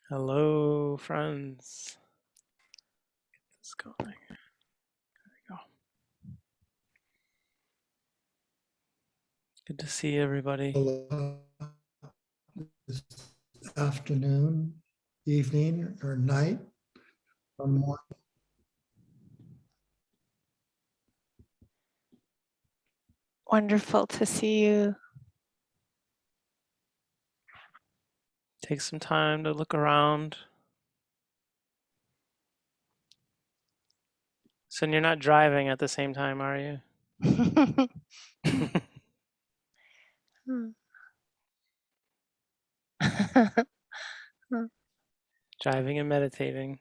Hello, friends. Get this going. There we go. Good to see everybody. This afternoon, evening, or night, or morning. Wonderful to see you. Take some time to look around. So you're not driving at the same time, are you? Driving and meditating.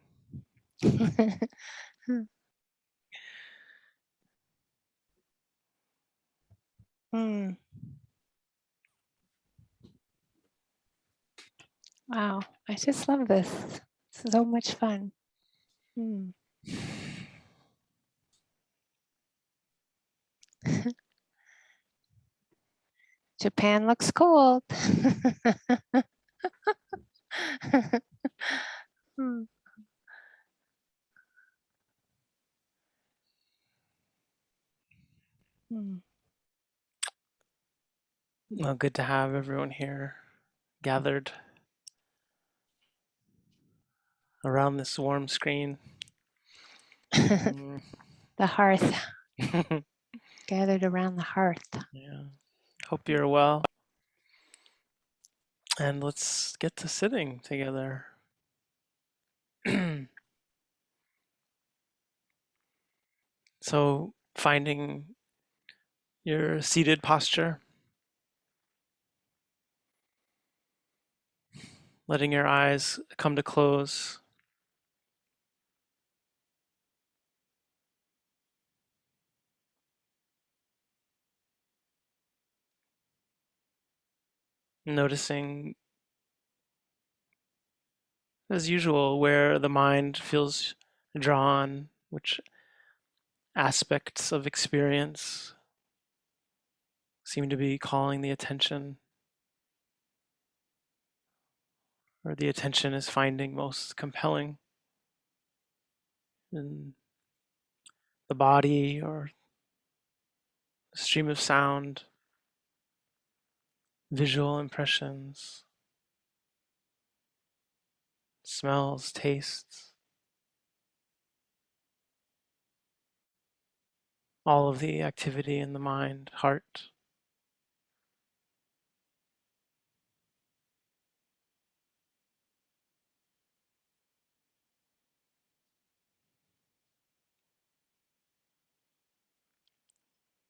Wow, I just love this. It's so much fun. Japan looks cold. Well, good to have everyone here gathered around this warm screen. The hearth. Gathered around the hearth. Yeah. Hope you're well. And let's get to sitting together. So, finding your seated posture, letting your eyes come to close. Noticing, as usual, where the mind feels drawn, which aspects of experience seem to be calling the attention, or the attention is finding most compelling in the body or the stream of sound, visual impressions, smells, tastes, all of the activity in the mind, heart.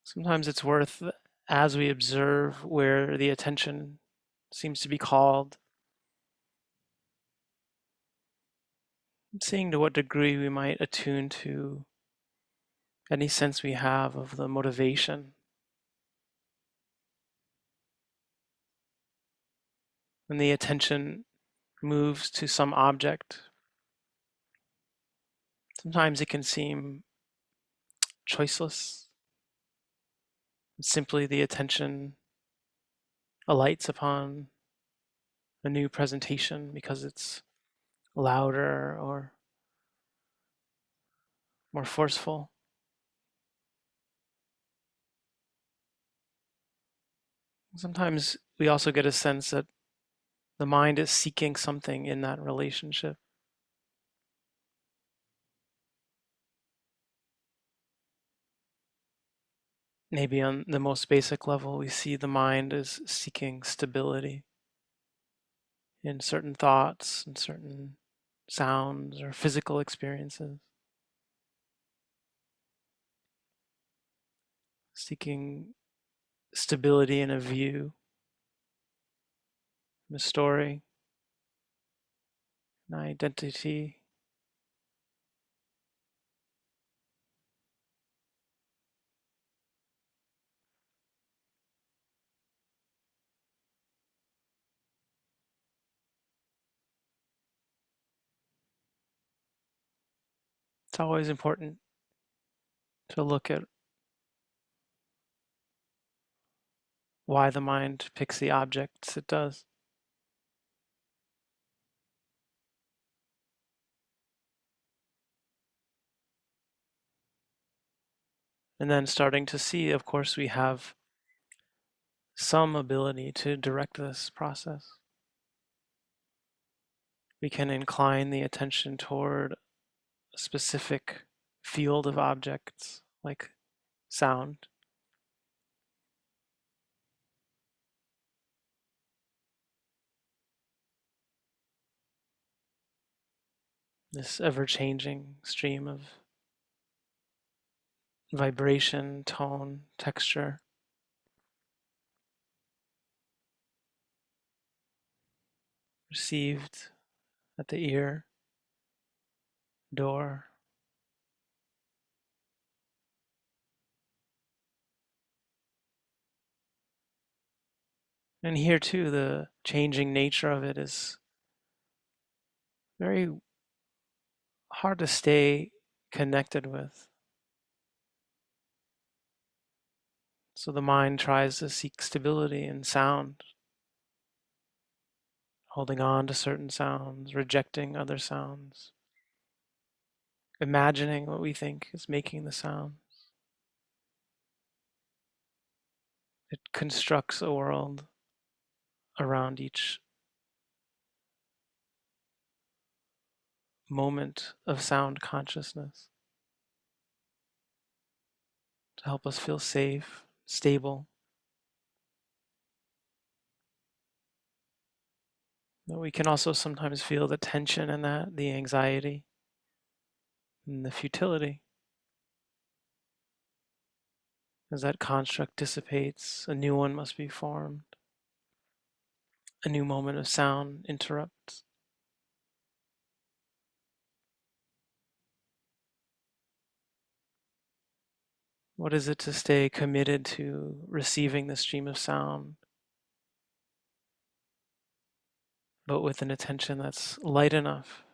Sometimes it's worth, as we observe where the attention seems to be called, seeing to what degree we might attune to any sense we have of the motivation. When the attention moves to some object, sometimes it can seem choiceless. Simply the attention alights upon a new presentation because it's louder or more forceful. Sometimes we also get a sense that the mind is seeking something in that relationship. Maybe on the most basic level, we see the mind as seeking stability in certain thoughts and certain sounds or physical experiences, seeking stability in a view, in a story, an identity. It's always important to look at why the mind picks the objects it does. And then starting to see, of course, we have some ability to direct this process. We can incline the attention toward a specific field of objects, like sound. This ever-changing stream of vibration, tone, texture, received at the ear, door. And here too, the changing nature of it is very hard to stay connected with. So the mind tries to seek stability in sound, holding on to certain sounds, rejecting other sounds, imagining what we think is making the sound. It constructs a world around each moment of sound consciousness to help us feel safe, stable. But we can also sometimes feel the tension in that, the anxiety, and the futility. As that construct dissipates, a new one must be formed. A new moment of sound interrupts. What is it to stay committed to receiving the stream of sound, but with an attention that's light enough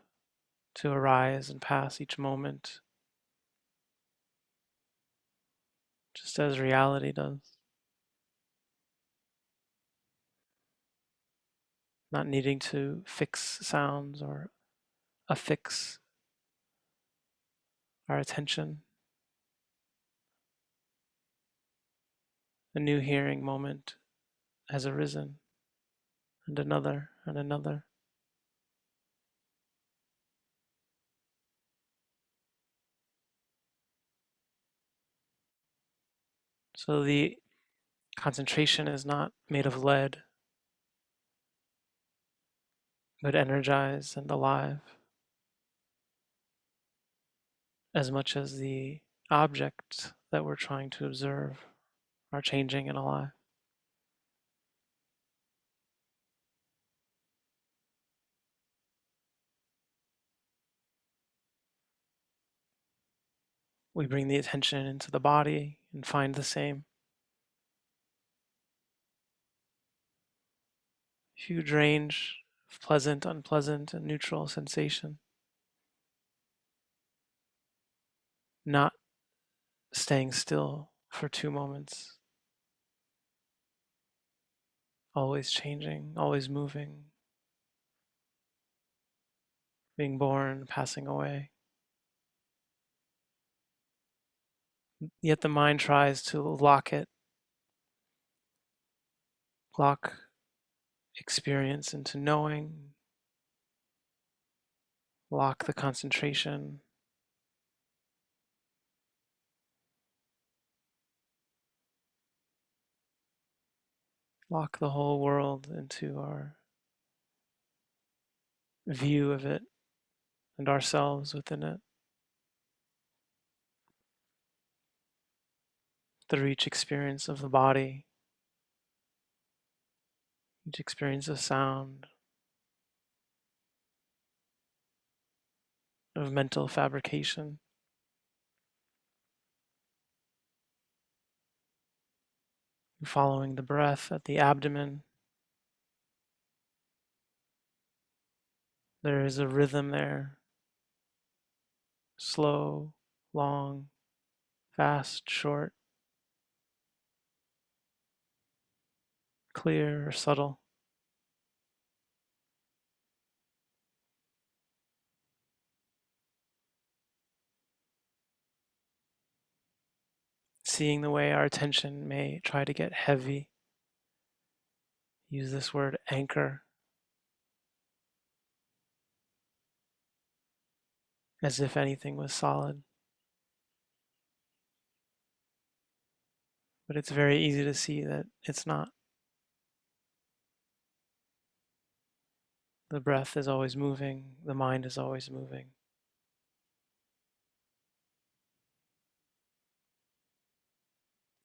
to arise and pass each moment, just as reality does? Not needing to fix sounds or affix our attention. A new hearing moment has arisen, and another, and another. So the concentration is not made of lead, but energized and alive, as much as the objects that we're trying to observe are changing and alive. We bring the attention into the body and find the same. Huge range of pleasant, unpleasant, and neutral sensation. Not staying still for 2 moments. Always changing, always moving. Being born, passing away. Yet the mind tries to lock it, lock experience into knowing, lock the concentration, lock the whole world into our view of it and ourselves within it. Through each experience of the body, each experience of sound, of mental fabrication. Following the breath at the abdomen, there is a rhythm there. Slow, long, fast, short, clear or subtle. seeing the way our attention may try to get heavy. Use this word anchor, as if anything was solid. But it's very easy to see that it's not. The breath is always moving, the mind is always moving.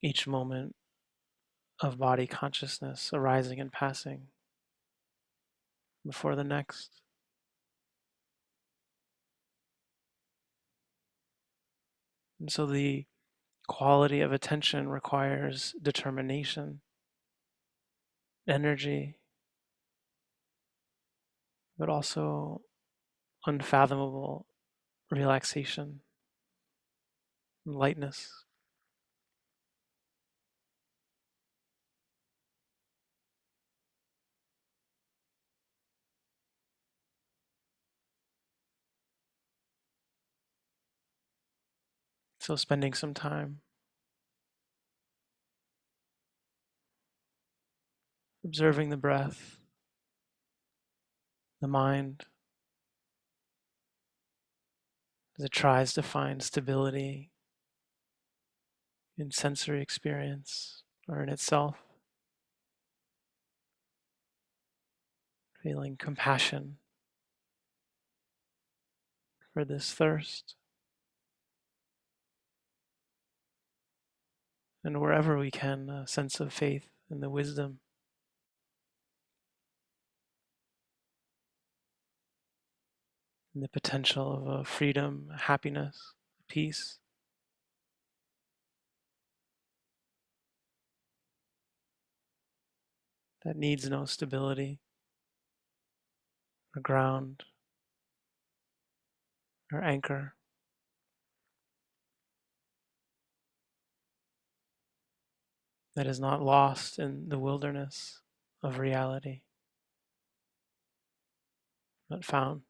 Each moment of body consciousness arising and passing before the next. And so the quality of attention requires determination, energy, but also unfathomable relaxation, and lightness. So spending some time observing the breath, the mind, as it tries to find stability in sensory experience or in itself, feeling compassion for this thirst. And wherever we can, a sense of faith in the wisdom and the potential of a freedom, happiness, peace that needs no stability or ground or anchor, that is not lost in the wilderness of reality, but found.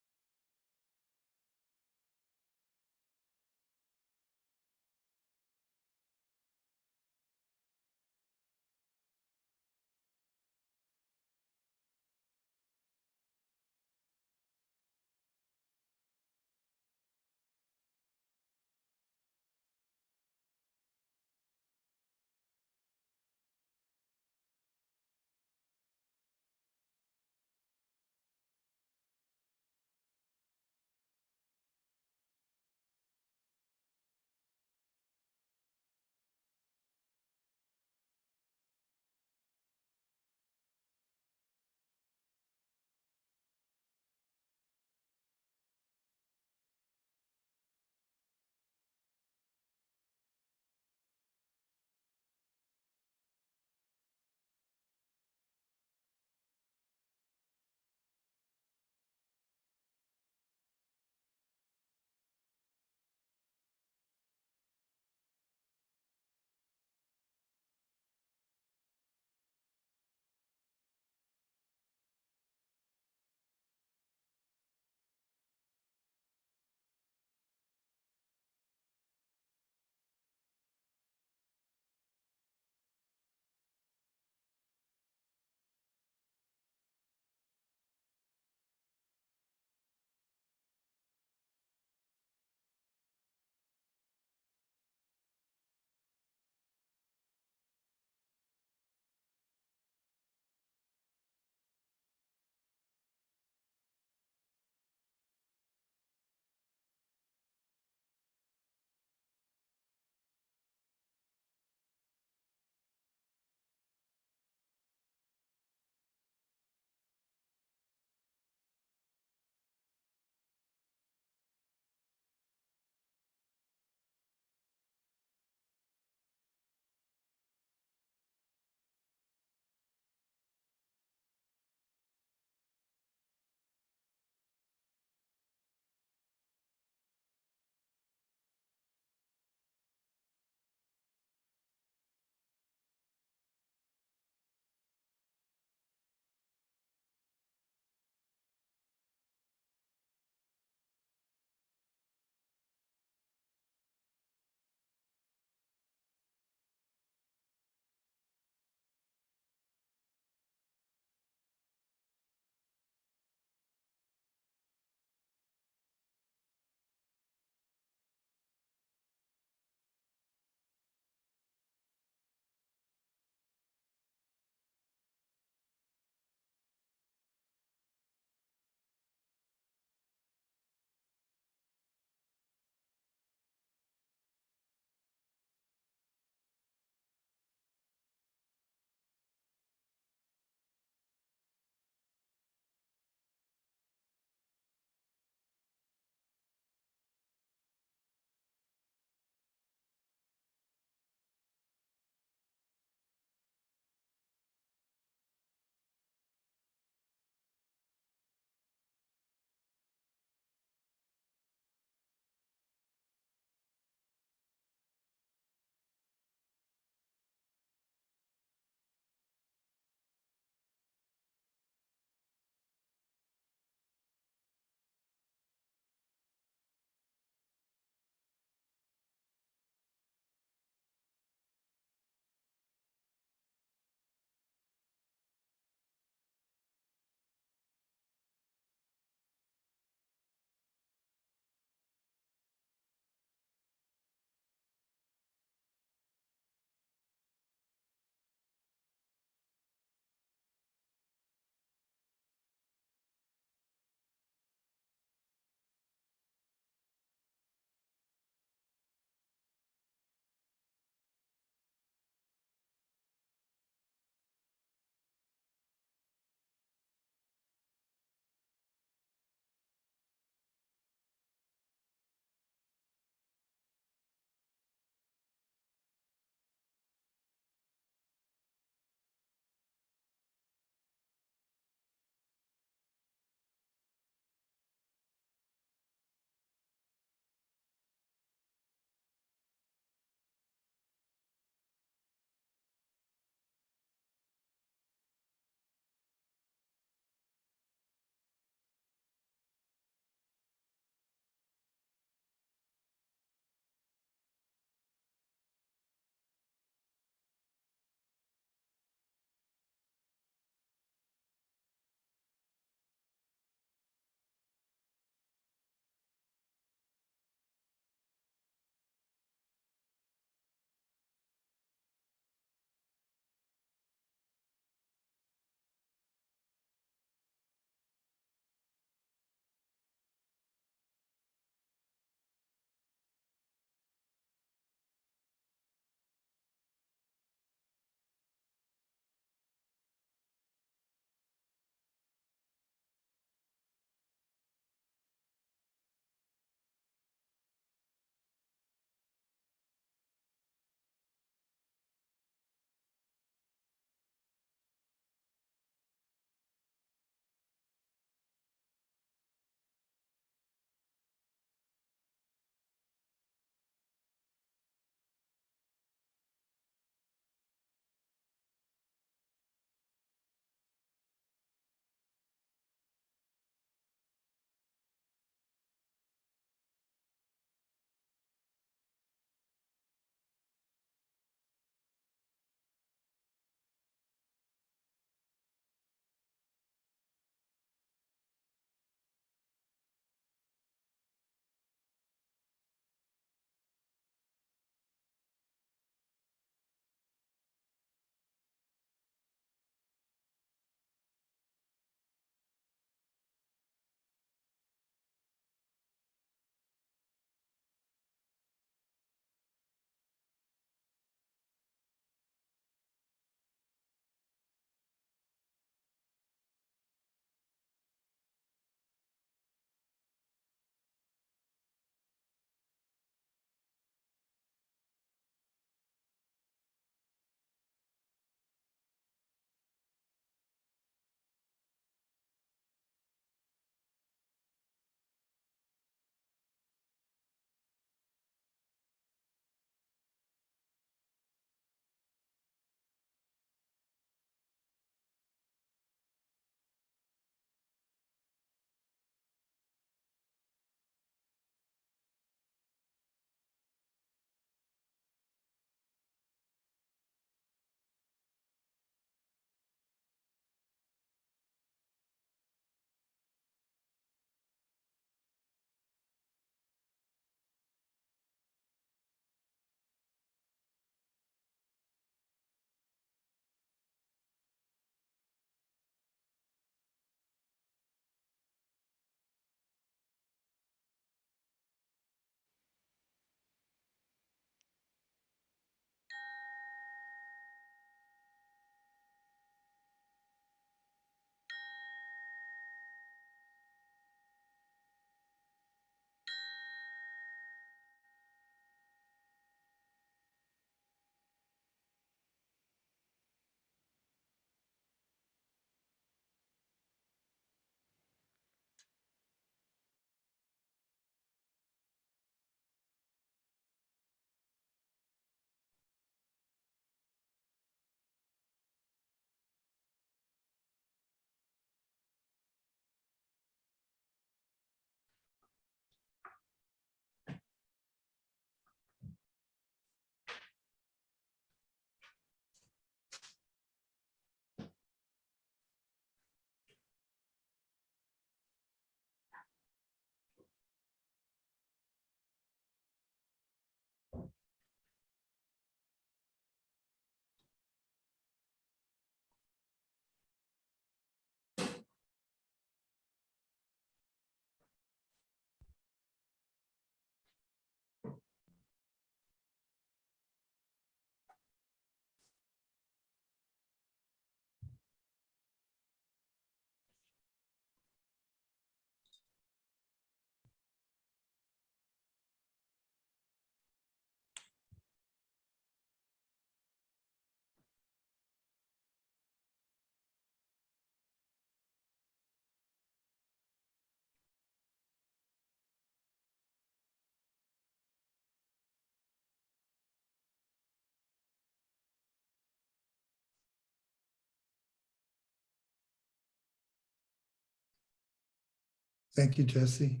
Thank you, Jesse.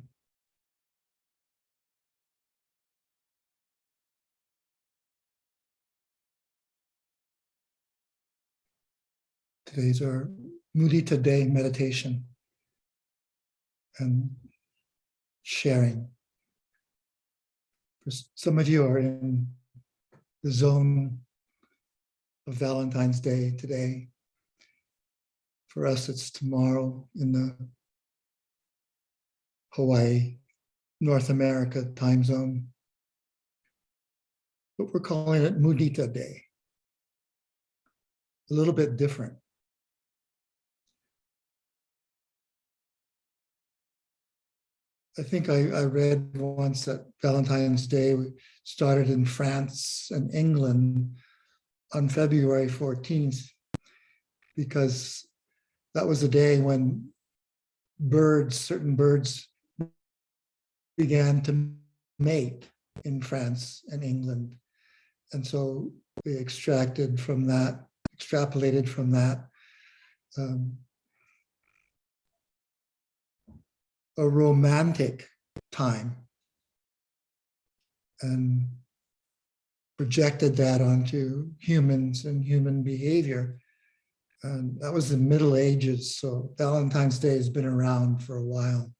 Today's our Mudita Day meditation and sharing. Some of you are in the zone of Valentine's Day today. For us, it's tomorrow in the Hawaii, North America time zone. But we're calling it Mudita Day. A little bit different. I think I read once that Valentine's Day started in France and England on February 14th, because that was the day when certain birds began to mate in France and England. And so we extrapolated from that a romantic time and projected that onto humans and human behavior. And that was the Middle Ages, so Valentine's Day has been around for a while.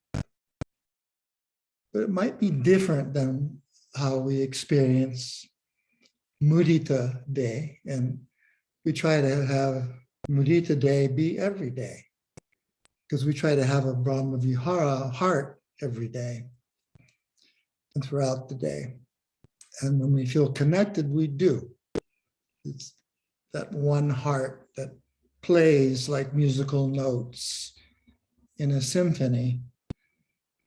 But it might be different than how we experience Mudita Day, and we try to have Mudita Day be every day, because we try to have a Brahma Vihara heart every day and throughout the day. And when we feel connected, we do. It's that one heart that plays like musical notes in a symphony.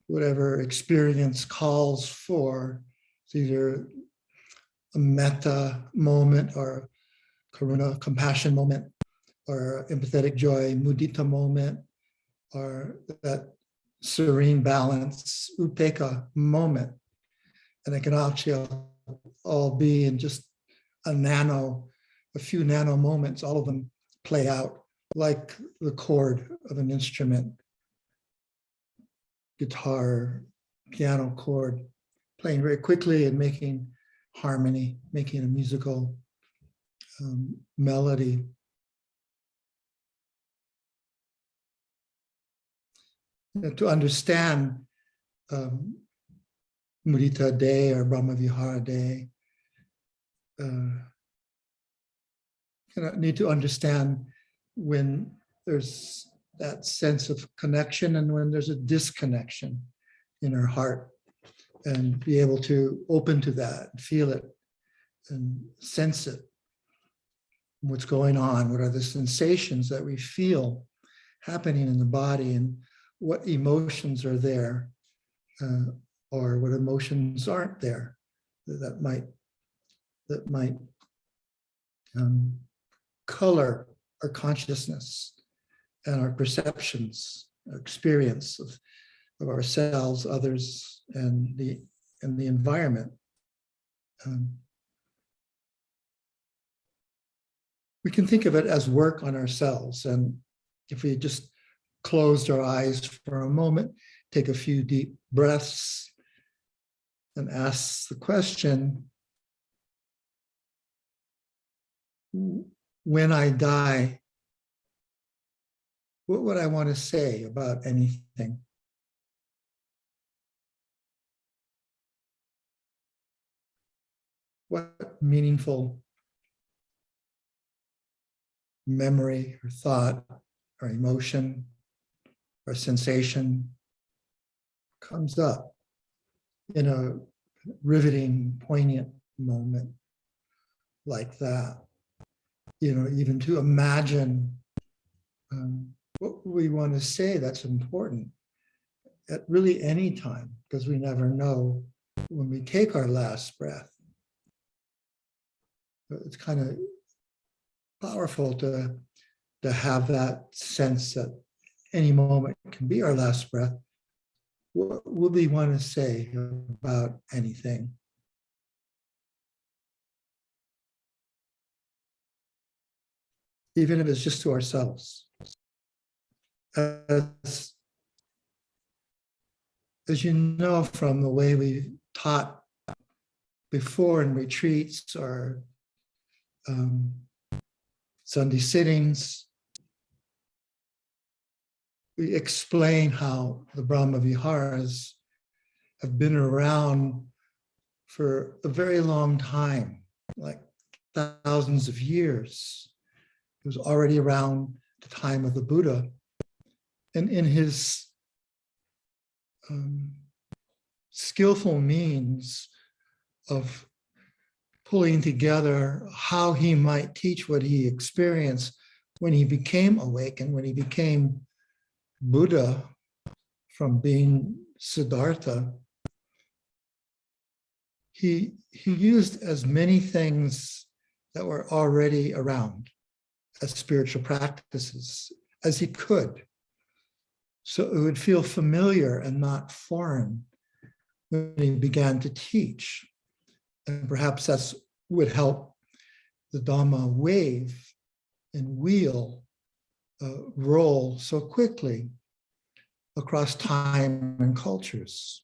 Whatever experience calls for, it's either a metta moment or karuna, compassion moment, or empathetic joy, mudita moment, or that serene balance, upekkha moment. And it can actually all be in just a few nano moments. All of them play out like the chord of an instrument, guitar, piano chord, playing very quickly and making harmony, making a musical melody. To understand Mudita Day or Brahma Vihara Day, need to understand when there's that sense of connection and when there's a disconnection in our heart, and be able to open to that, feel it and sense it. What's going on? What are the sensations that we feel happening in the body, and what emotions are there, or what emotions aren't there that might color our consciousness and our perceptions, our experience of ourselves, others, and the environment. We can think of it as work on ourselves, and if we just closed our eyes for a moment, take a few deep breaths, and ask the question, when I die, what would I want to say about anything? What meaningful memory or thought or emotion or sensation comes up in a riveting, poignant moment like that? Even to imagine what we want to say that's important at really any time, because we never know when we take our last breath. It's kind of powerful to have that sense that any moment can be our last breath. What would we want to say about anything? Even if it's just to ourselves. As as you know from the way we taught before in retreats or Sunday sittings, we explain how the Brahma Viharas have been around for a very long time, like thousands of years. It was already around the time of the Buddha. And in his skillful means of pulling together how he might teach what he experienced when he became awakened, when he became Buddha from being Siddhartha, he used as many things that were already around as spiritual practices as he could. So it would feel familiar and not foreign when he began to teach. And perhaps that's would help the Dhamma wave and wheel roll so quickly across time and cultures.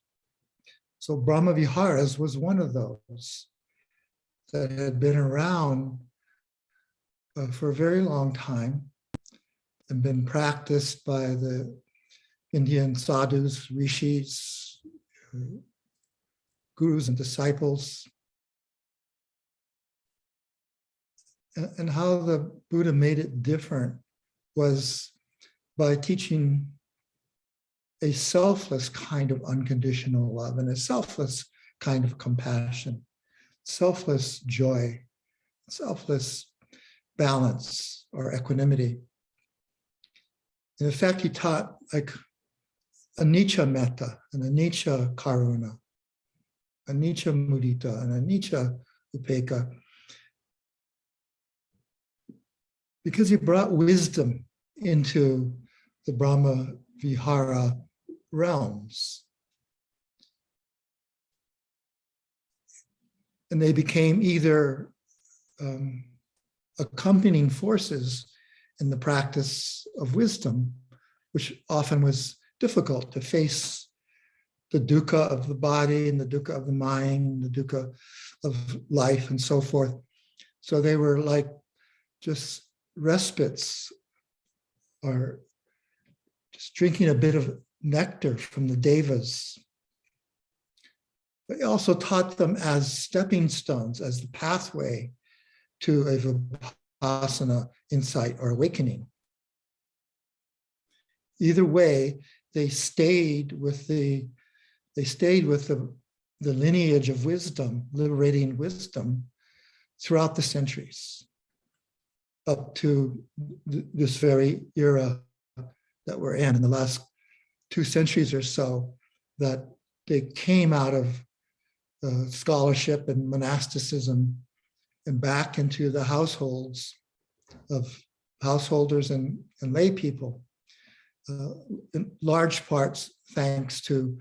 So Brahma Viharas was one of those that had been around for a very long time and been practiced by the Indian sadhus, rishis, gurus and disciples. And how the Buddha made it different was by teaching a selfless kind of unconditional love and a selfless kind of compassion, selfless joy, selfless balance or equanimity. In effect, he taught like anicca metta and anicca karuna, anicca mudita and anicca upekkha, because he brought wisdom into the Brahma Vihara realms. And they became either accompanying forces in the practice of wisdom, which often was difficult to face the dukkha of the body and the dukkha of the mind, the dukkha of life and so forth. So they were like just respites or just drinking a bit of nectar from the devas. But he also taught them as stepping stones, as the pathway to a Vipassana insight or awakening. Either way, they stayed with the lineage of wisdom, liberating wisdom throughout the centuries, up to this very era that we're in the last 2 centuries or so, that they came out of scholarship and monasticism and back into the households of householders and lay people, in large parts thanks to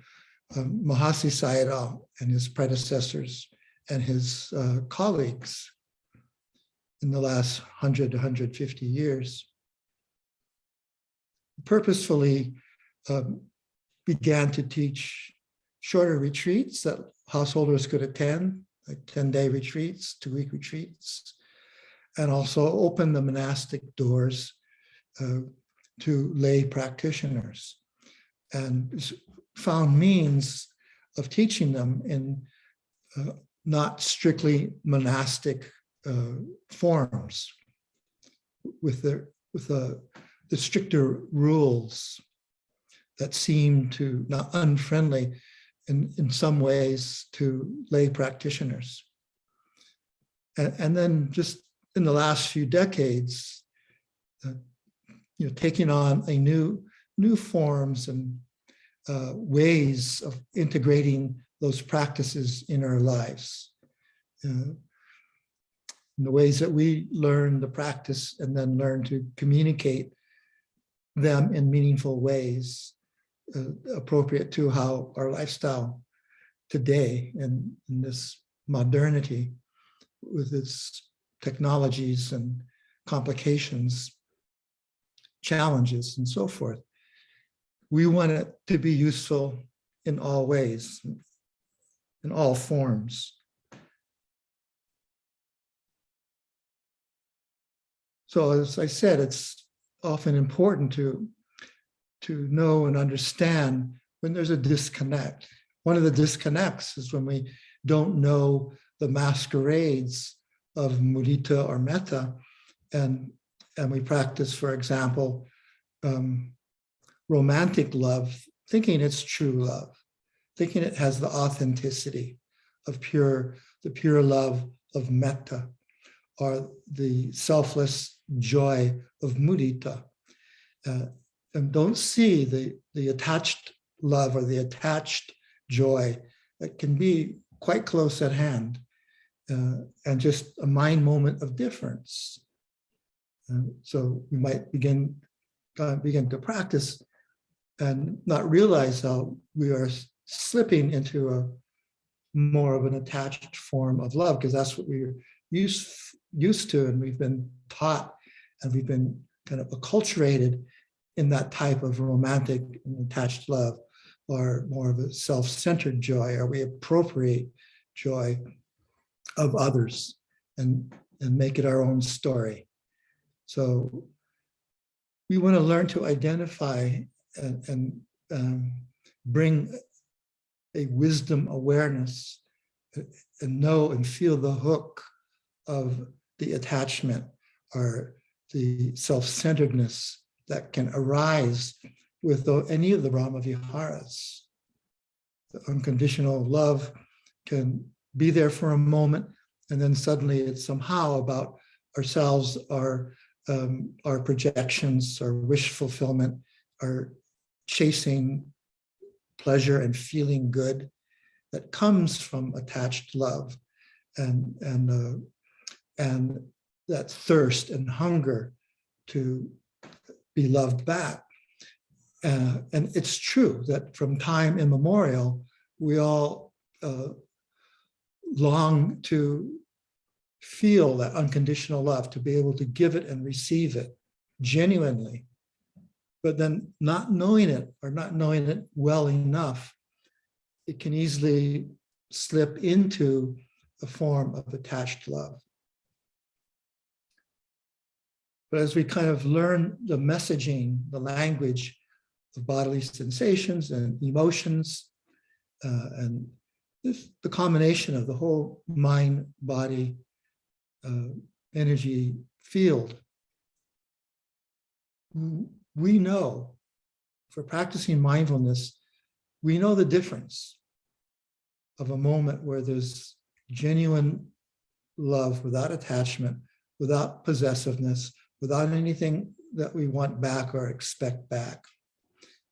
Mahasi Sayadaw and his predecessors and his colleagues in the last 100 to 150 years. Purposefully began to teach shorter retreats that householders could attend, like 10-day retreats, 2-week retreats, and also open the monastic doors to lay practitioners, and found means of teaching them in not strictly monastic forms, with the stricter rules that seem to not unfriendly in some ways to lay practitioners. And then just in the last few decades, taking on a new forms and ways of integrating those practices in our lives. In the ways that we learn the practice and then learn to communicate them in meaningful ways, appropriate to how our lifestyle today and in this modernity with its technologies and complications, challenges and so forth. We want it to be useful in all ways, in all forms. So as I said, it's often important to know and understand when there's a disconnect. One of the disconnects is when we don't know the masquerades of mudita or metta, and we practice, for example, romantic love, thinking it's true love, thinking it has the authenticity of the pure love of metta, or the selfless joy of mudita, and don't see the attached love or the attached joy that can be quite close at hand, and just a mind moment of difference. So we might begin to practice and not realize how we are slipping into a more of an attached form of love, because that's what we're used to, and we've been taught, and we've been kind of acculturated in that type of romantic and attached love, or more of a self-centered joy, or we appropriate joy of others and make it our own story. So we want to learn to identify and bring a wisdom awareness and know and feel the hook of the attachment or the self-centeredness that can arise with any of the Brahma Viharas. The unconditional love can be there for a moment, and then suddenly it's somehow about ourselves, our projections, our wish fulfillment, our chasing pleasure and feeling good that comes from attached love, and that thirst and hunger to be loved back. And it's true that from time immemorial, we all long to feel that unconditional love, to be able to give it and receive it genuinely. But then not knowing it, or not knowing it well enough, it can easily slip into a form of attached love. But as we kind of learn the messaging, the language of bodily sensations and emotions, and the combination of the whole mind-body energy field, we know, for practicing mindfulness, we know the difference of a moment where there's genuine love without attachment, without possessiveness, without anything that we want back or expect back.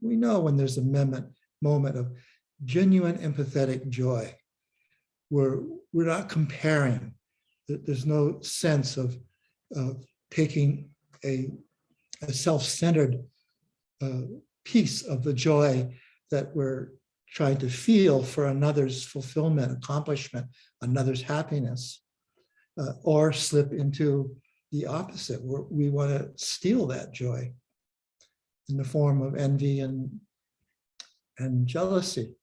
We know when there's a moment of genuine empathetic joy, where we're not comparing. There's no sense of taking a self-centered piece of the joy that we're trying to feel for another's fulfillment, accomplishment, another's happiness, or slip into the opposite, where we want to steal that joy in the form of envy and jealousy.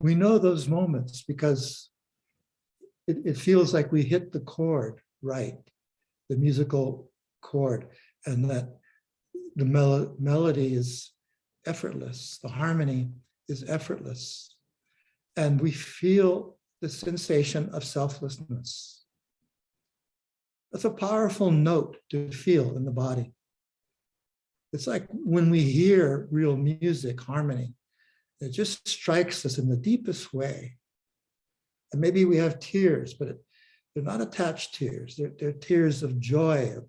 We know those moments because it feels like we hit the chord right, the musical chord, and that the melody is effortless, the harmony is effortless, and we feel the sensation of selflessness. That's a powerful note to feel in the body. It's like when we hear real music, harmony, it just strikes us in the deepest way. And maybe we have tears, but they're not attached tears. They're tears of joy, of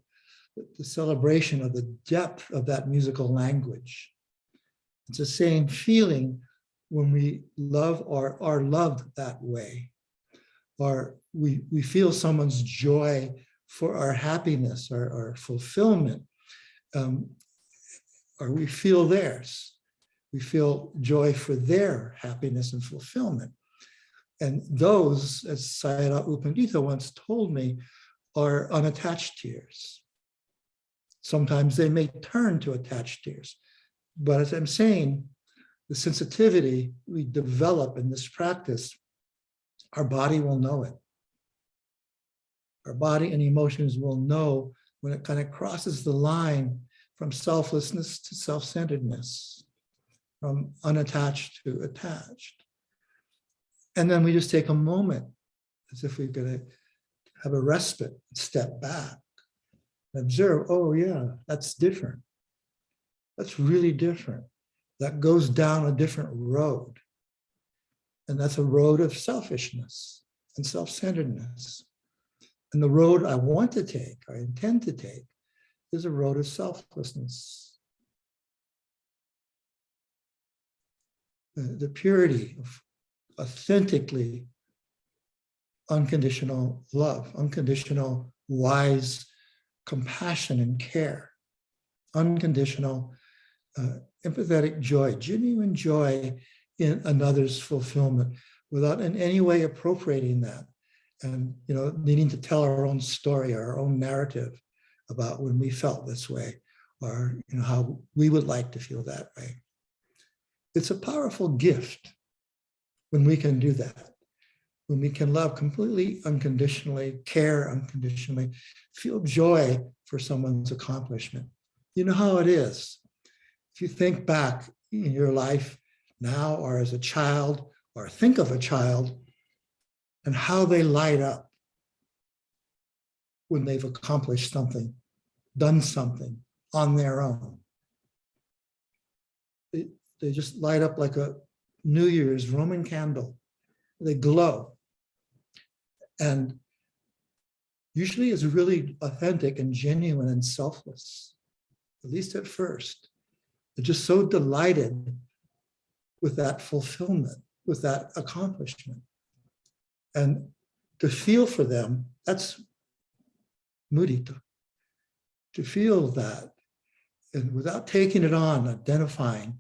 the celebration of the depth of that musical language. It's the same feeling when we love or are loved that way, or we feel someone's joy for our happiness or our fulfillment, or we feel theirs. We feel joy for their happiness and fulfillment. And those, as Sayadaw U Pandita once told me, are unattached tears. Sometimes they may turn to attached tears. But as I'm saying, the sensitivity we develop in this practice, our body will know it. Our body and emotions will know when it kind of crosses the line from selflessness to self-centeredness, from unattached to attached. And then we just take a moment as if we're going to have a respite, step back, and observe, oh yeah, that's different. That's really different. That goes down a different road. And that's a road of selfishness and self-centeredness. And the road I want to take, I intend to take, is a road of selflessness. The purity of authentically unconditional love, unconditional wise compassion and care, unconditional empathetic joy, genuine joy in another's fulfillment without in any way appropriating that and needing to tell our own story, our own narrative about when we felt this way or how we would like to feel that way. It's a powerful gift when we can do that, when we can love completely unconditionally, care unconditionally, feel joy for someone's accomplishment. You know how it is. If you think back in your life now or as a child, or think of a child and how they light up when they've accomplished something, done something on their own. They just light up like a New Year's Roman candle. They glow. And usually it's really authentic and genuine and selfless, at least at first. They're just so delighted with that fulfillment, with that accomplishment. And to feel for them, that's mudita. To feel that, and without taking it on, identifying,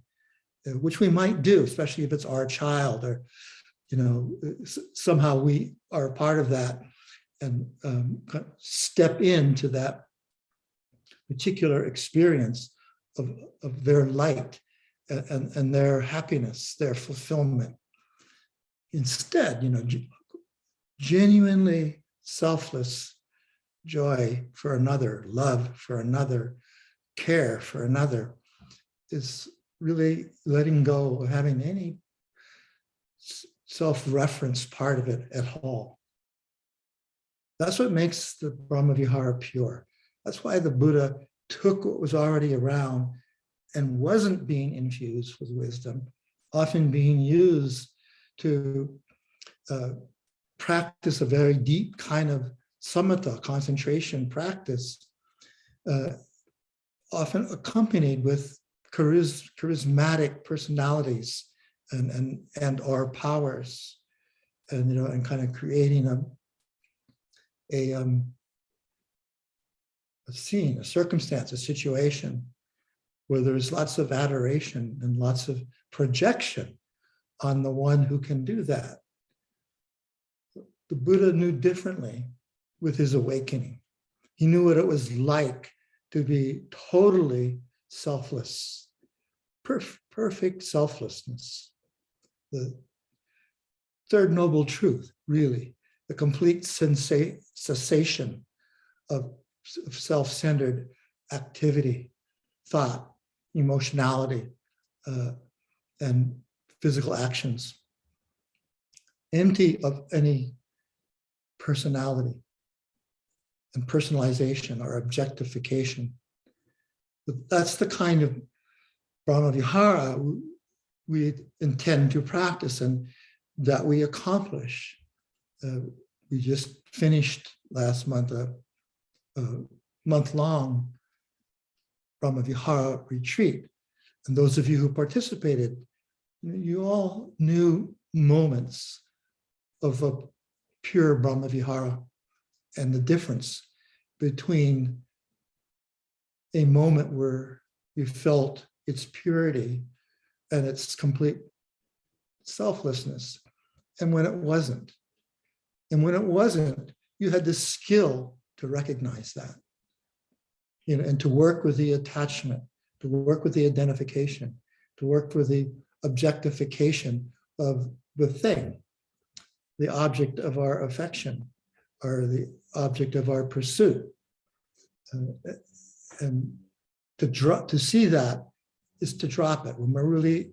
which we might do, especially if it's our child or, somehow we are a part of that and step into that particular experience of their light and their happiness, their fulfillment. Instead, genuinely selfless joy for another, love for another, care for another is really letting go of having any self-reference part of it at all. That's what makes the Brahma-vihara pure. That's why the Buddha took what was already around and wasn't being infused with wisdom, often being used to practice a very deep kind of samatha, concentration practice, often accompanied with charismatic personalities and or powers, and kind of creating a scene, a circumstance, a situation where there's lots of adoration and lots of projection on the one who can do that. The Buddha knew differently with his awakening. He knew what it was like to be totally selfless, perfect selflessness. The third noble truth, really, the complete cessation of self-centered activity, thought, emotionality, and physical actions, empty of any personality and personalization or objectification. That's the kind of Brahma-vihara we intend to practice and that we accomplish. We just finished last month a month-long Brahma-vihara retreat. And those of you who participated, you all knew moments of a pure Brahma-vihara and the difference between a moment where you felt its purity and its complete selflessness, and when it wasn't. And when it wasn't, you had the skill to recognize that, and to work with the attachment, to work with the identification, to work with the objectification of the thing, the object of our affection, or the object of our pursuit. And to see that is to drop it. When we're really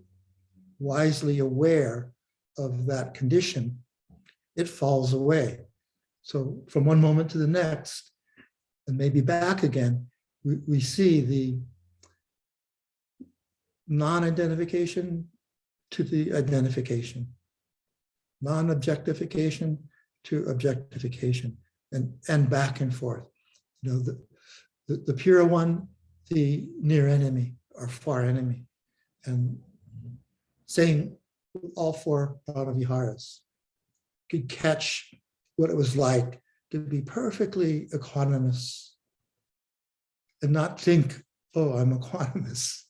wisely aware of that condition, it falls away. So from one moment to the next, and maybe back again, we see the non-identification to the identification, non-objectification to objectification, and back and forth. You know, the pure one, the near enemy or far enemy, and saying all four Brahmaviharas could catch what it was like to be perfectly equanimous and not think, oh, I'm equanimous.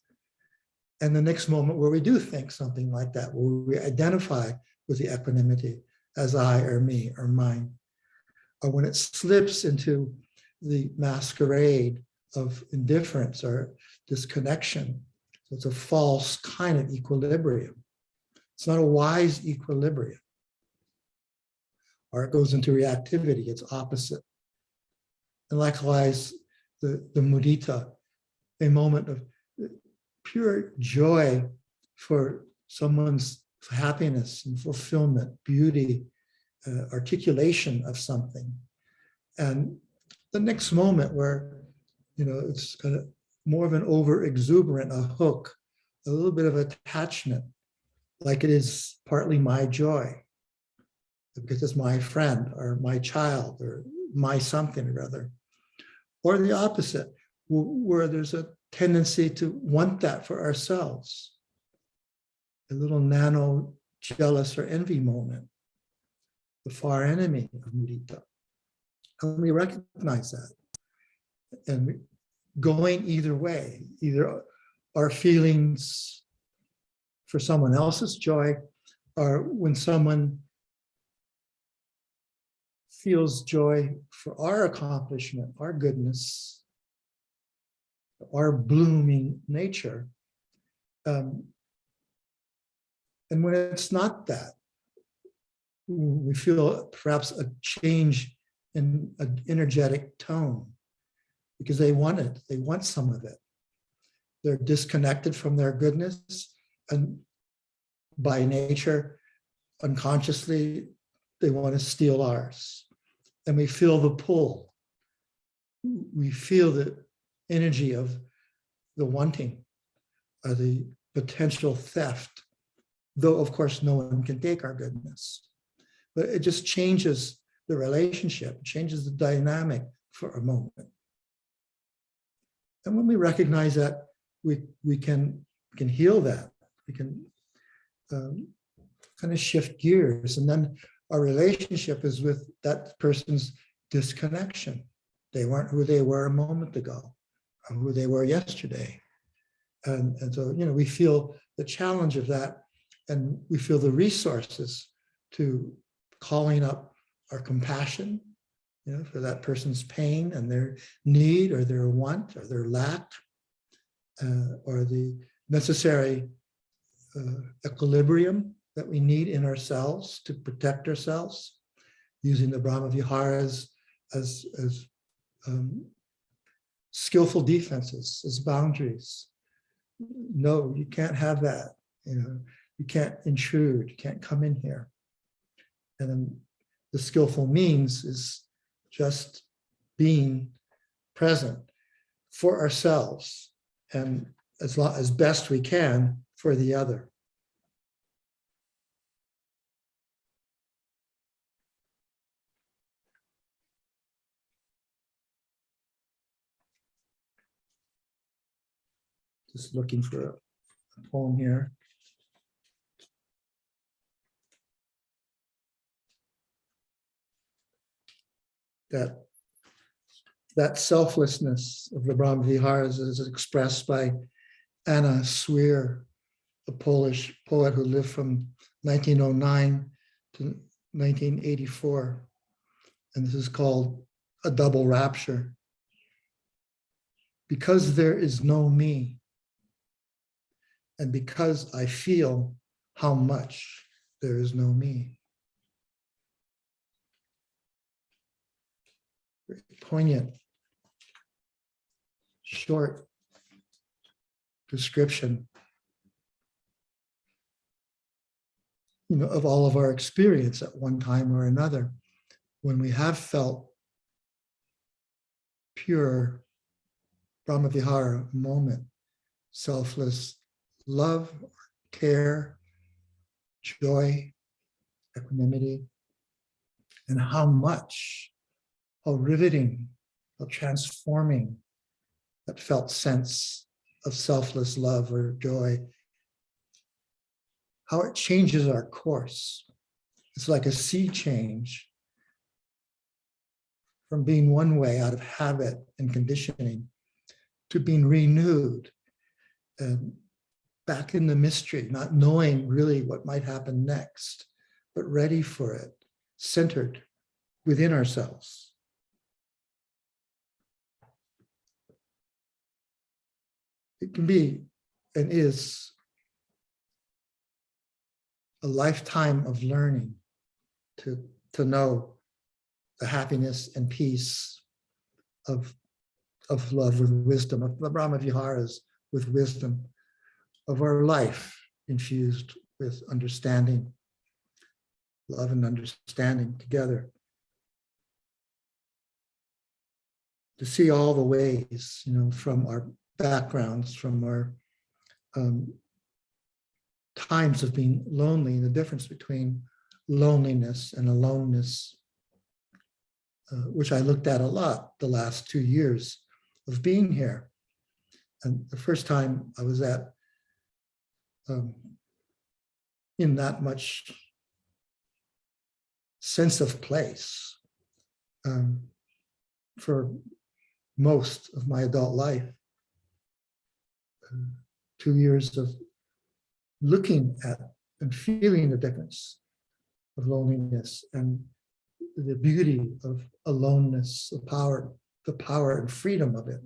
And the next moment where we do think something like that, where we identify with the equanimity as I or me or mine, or when it slips into the masquerade of indifference or disconnection. So it's a false kind of equilibrium. It's not a wise equilibrium. Or it goes into reactivity, it's opposite. And likewise, the mudita, a moment of pure joy for someone's happiness and fulfillment, beauty, articulation of something. And the next moment where, you know, it's kind of more of an over-exuberant, a hook, a little bit of attachment, like it is partly my joy, because it's my friend or my child or my something or other. Or the opposite, where there's a tendency to want that for ourselves, a little nano jealous or envy moment, the far enemy of mudita. And we recognize that. And going either way, either our feelings for someone else's joy, or when someone feels joy for our accomplishment, our goodness, our blooming nature. And when it's not that, we feel perhaps a change in an energetic tone, because they want it, they want some of it. They're disconnected from their goodness, and by nature, unconsciously, they want to steal ours. And we feel the pull. We feel the energy of the wanting, or the potential theft, though of course no one can take our goodness. But it just changes the relationship, changes the dynamic for a moment. And when we recognize that, we can heal that. We can kind of shift gears, and then our relationship is with that person's disconnection. They weren't who they were a moment ago, or who they were yesterday. And so, you know, we feel the challenge of that, and we feel the resources to calling up our compassion, you know, for that person's pain and their need or their want or their lack, or the necessary equilibrium that we need in ourselves to protect ourselves, using the Brahmaviharas as skillful defenses, as boundaries. No, you can't have that. You know, you can't intrude. You can't come in here. And then the skillful means is just being present for ourselves, and as best we can for the other. Just looking for a poem here. That selflessness of the Brahmaviharas is expressed by Anna Sweer, a Polish poet who lived from 1909 to 1984. And this is called A Double Rapture. Because there is no me, And because I feel how much, there is no me. Very poignant, short description, of all of our experience at one time or another, when we have felt pure Brahmavihara moment, selfless love, care, joy, equanimity, and how much, how riveting, how transforming that felt sense of selfless love or joy, how it changes our course. It's like a sea change from being one way out of habit and conditioning to being renewed and back in the mystery, not knowing really what might happen next, but ready for it, centered within ourselves. It can be and is a lifetime of learning to know the happiness and peace of love with wisdom, of the Brahmaviharas with wisdom, of our life infused with understanding, love and understanding together. To see all the ways, from our backgrounds, from our times of being lonely, the difference between loneliness and aloneness, which I looked at a lot the last 2 years of being here. And the first time I was at in that much sense of place for most of my adult life. 2 years of looking at and feeling the difference of loneliness and the beauty of aloneness, the power and freedom of it.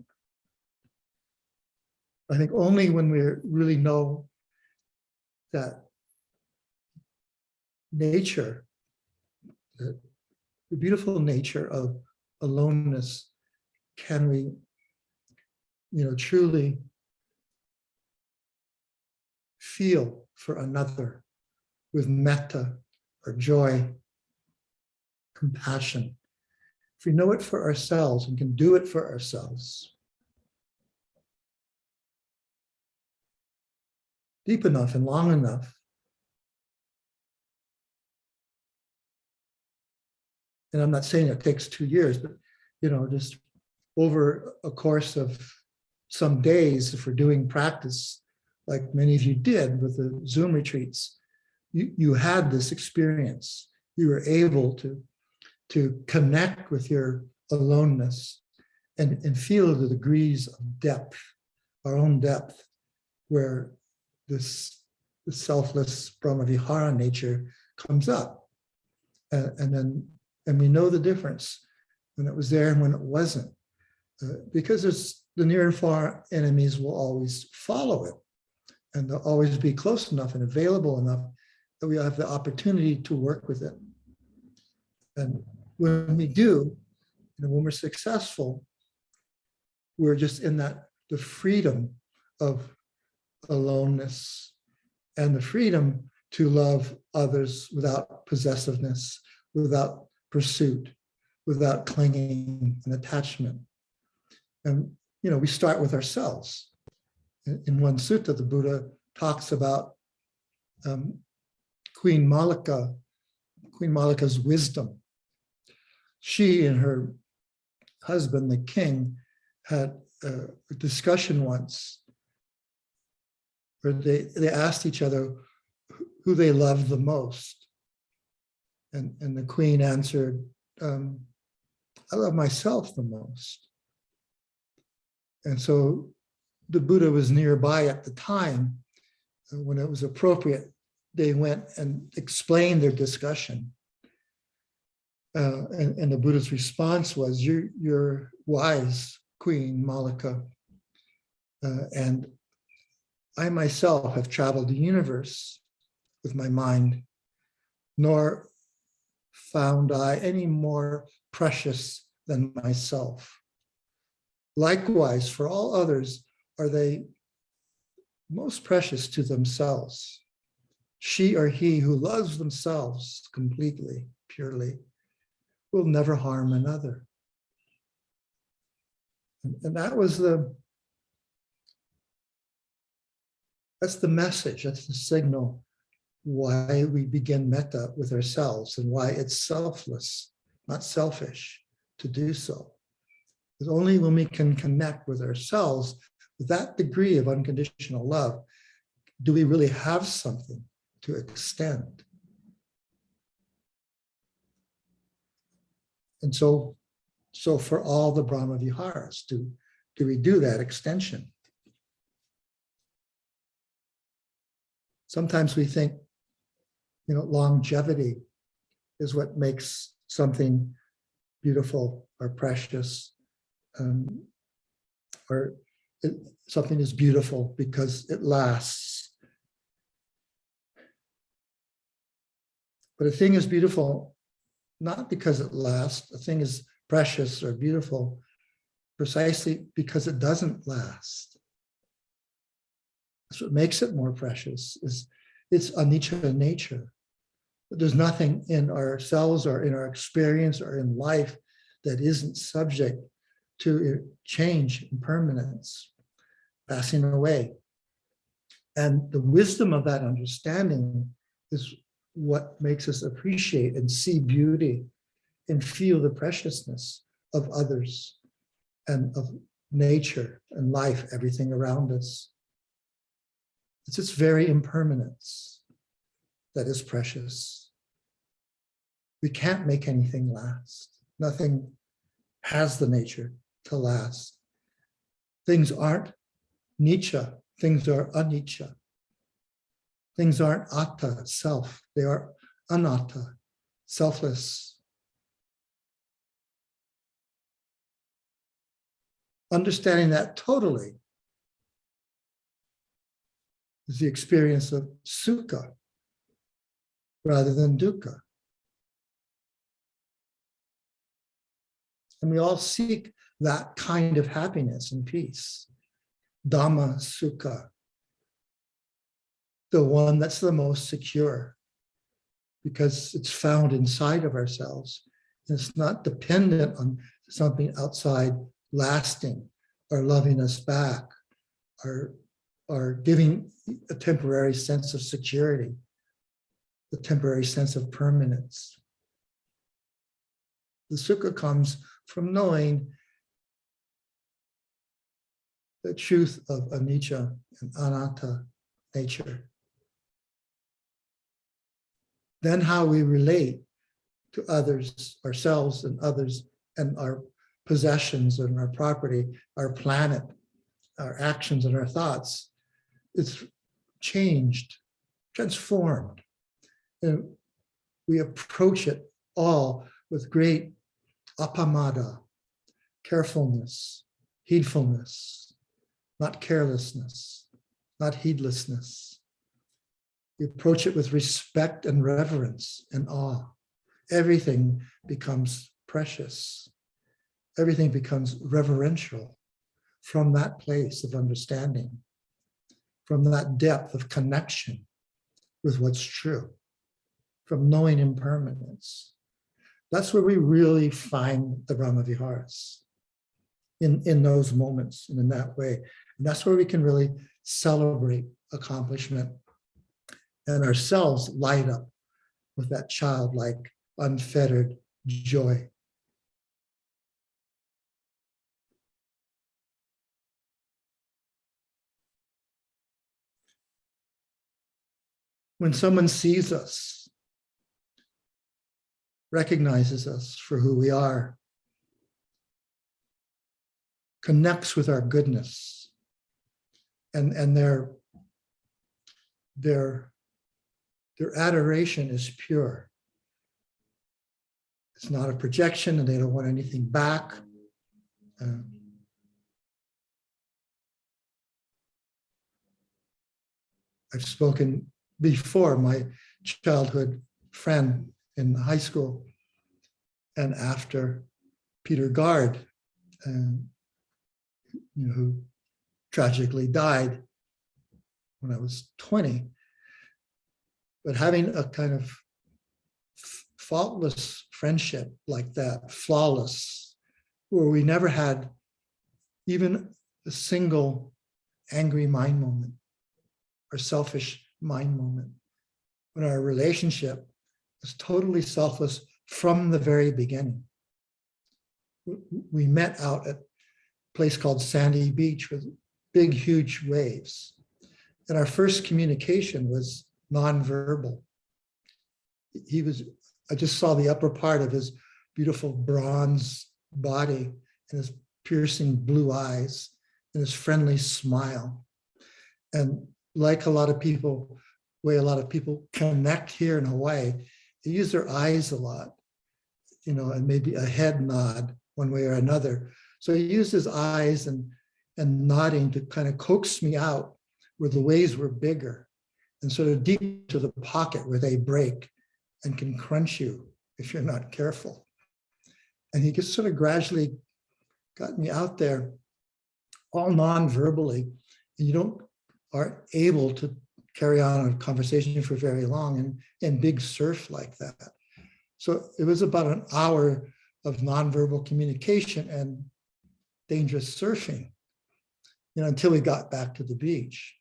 I think only when we really know that nature, the beautiful nature of aloneness, can we, truly feel for another with metta or joy, compassion. If we know it for ourselves and can do it for ourselves deep enough and long enough, and I'm not saying it takes 2 years, but just over a course of some days, if we're doing practice like many of you did with the Zoom retreats, you had this experience. You were able to connect with your aloneness and feel the degrees of depth, our own depth, where the selfless Brahmavihara nature comes up. And we know the difference when it was there and when it wasn't. Because the near and far enemies will always follow it. And they'll always be close enough and available enough that we have the opportunity to work with it. And when we do, when we're successful, we're just in the freedom of aloneness and the freedom to love others without possessiveness, without pursuit, without clinging and attachment. And, we start with ourselves. In one sutta, the Buddha talks about Queen Malika's wisdom. She and her husband, the king, had a discussion once where they asked each other who they loved the most. And the queen answered, I love myself the most. And so the Buddha was nearby at the time. When it was appropriate, they went and explained their discussion. And the Buddha's response was, you're wise, Queen Malika. And I myself have traveled the universe with my mind, nor found I any more precious than myself. Likewise, for all others, are they most precious to themselves. She or he who loves themselves completely, purely, will never harm another. And that's the message, that's the signal why we begin metta with ourselves and why it's selfless, not selfish, to do so. Because only when we can connect with ourselves with that degree of unconditional love do we really have something to extend. And so for all the Brahma Viharas, do we do that extension? Sometimes we think, longevity is what makes something beautiful or precious, or something is beautiful because it lasts. But a thing is beautiful not because it lasts. A thing is precious or beautiful precisely because it doesn't last. That's what makes it more precious, is its anicca nature. But there's nothing in ourselves or in our experience or in life that isn't subject to change, impermanence, passing away. And the wisdom of that understanding is what makes us appreciate and see beauty and feel the preciousness of others and of nature and life, everything around us. It's its very impermanence that is precious. We can't make anything last. Nothing has the nature to last. Things aren't nicca, things are anicca. Things aren't atta, self. They are anatta, selfless. Understanding that totally is the experience of sukha rather than dukkha. And we all seek that kind of happiness and peace. Dhamma sukha, the one that's the most secure, because it's found inside of ourselves. It's not dependent on something outside lasting or loving us back or giving a temporary sense of security, the temporary sense of permanence. The sukha comes from knowing the truth of anicca and anatta nature. Then how we relate to others, ourselves and others, and our possessions and our property, our planet, our actions and our thoughts, it's changed, transformed. And we approach it all with great appamada, carefulness, heedfulness, not carelessness, not heedlessness. We approach it with respect and reverence and awe. Everything becomes precious. Everything becomes reverential from that place of understanding, from that depth of connection with what's true, from knowing impermanence. That's where we really find the Brahma Viharas, in those moments and in that way. And that's where we can really celebrate accomplishment and ourselves light up with that childlike, unfettered joy. When someone sees us, recognizes us for who we are, connects with our goodness, and their adoration is pure. It's not a projection, and they don't want anything back. I've spoken before, my childhood friend in high school, and after Peter Gard, who tragically died when I was 20. But having a kind of faultless friendship like that, flawless, where we never had even a single angry mind moment or selfish mind moment, when our relationship was totally selfless from the very beginning. We met out at a place called Sandy Beach with big, huge waves. And our first communication was nonverbal. I just saw the upper part of his beautiful bronze body and his piercing blue eyes and his friendly smile. And like a lot of people, way a lot of people connect here in Hawaii, they use their eyes a lot, and maybe a head nod one way or another. So he used his eyes and nodding to kind of coax me out where the waves were bigger and sort of deep to the pocket where they break and can crunch you if you're not careful. And he just sort of gradually got me out there, all non-verbally, and you aren't able to carry on a conversation for very long in big surf like that. So it was about an hour of nonverbal communication and dangerous surfing, until we got back to the beach.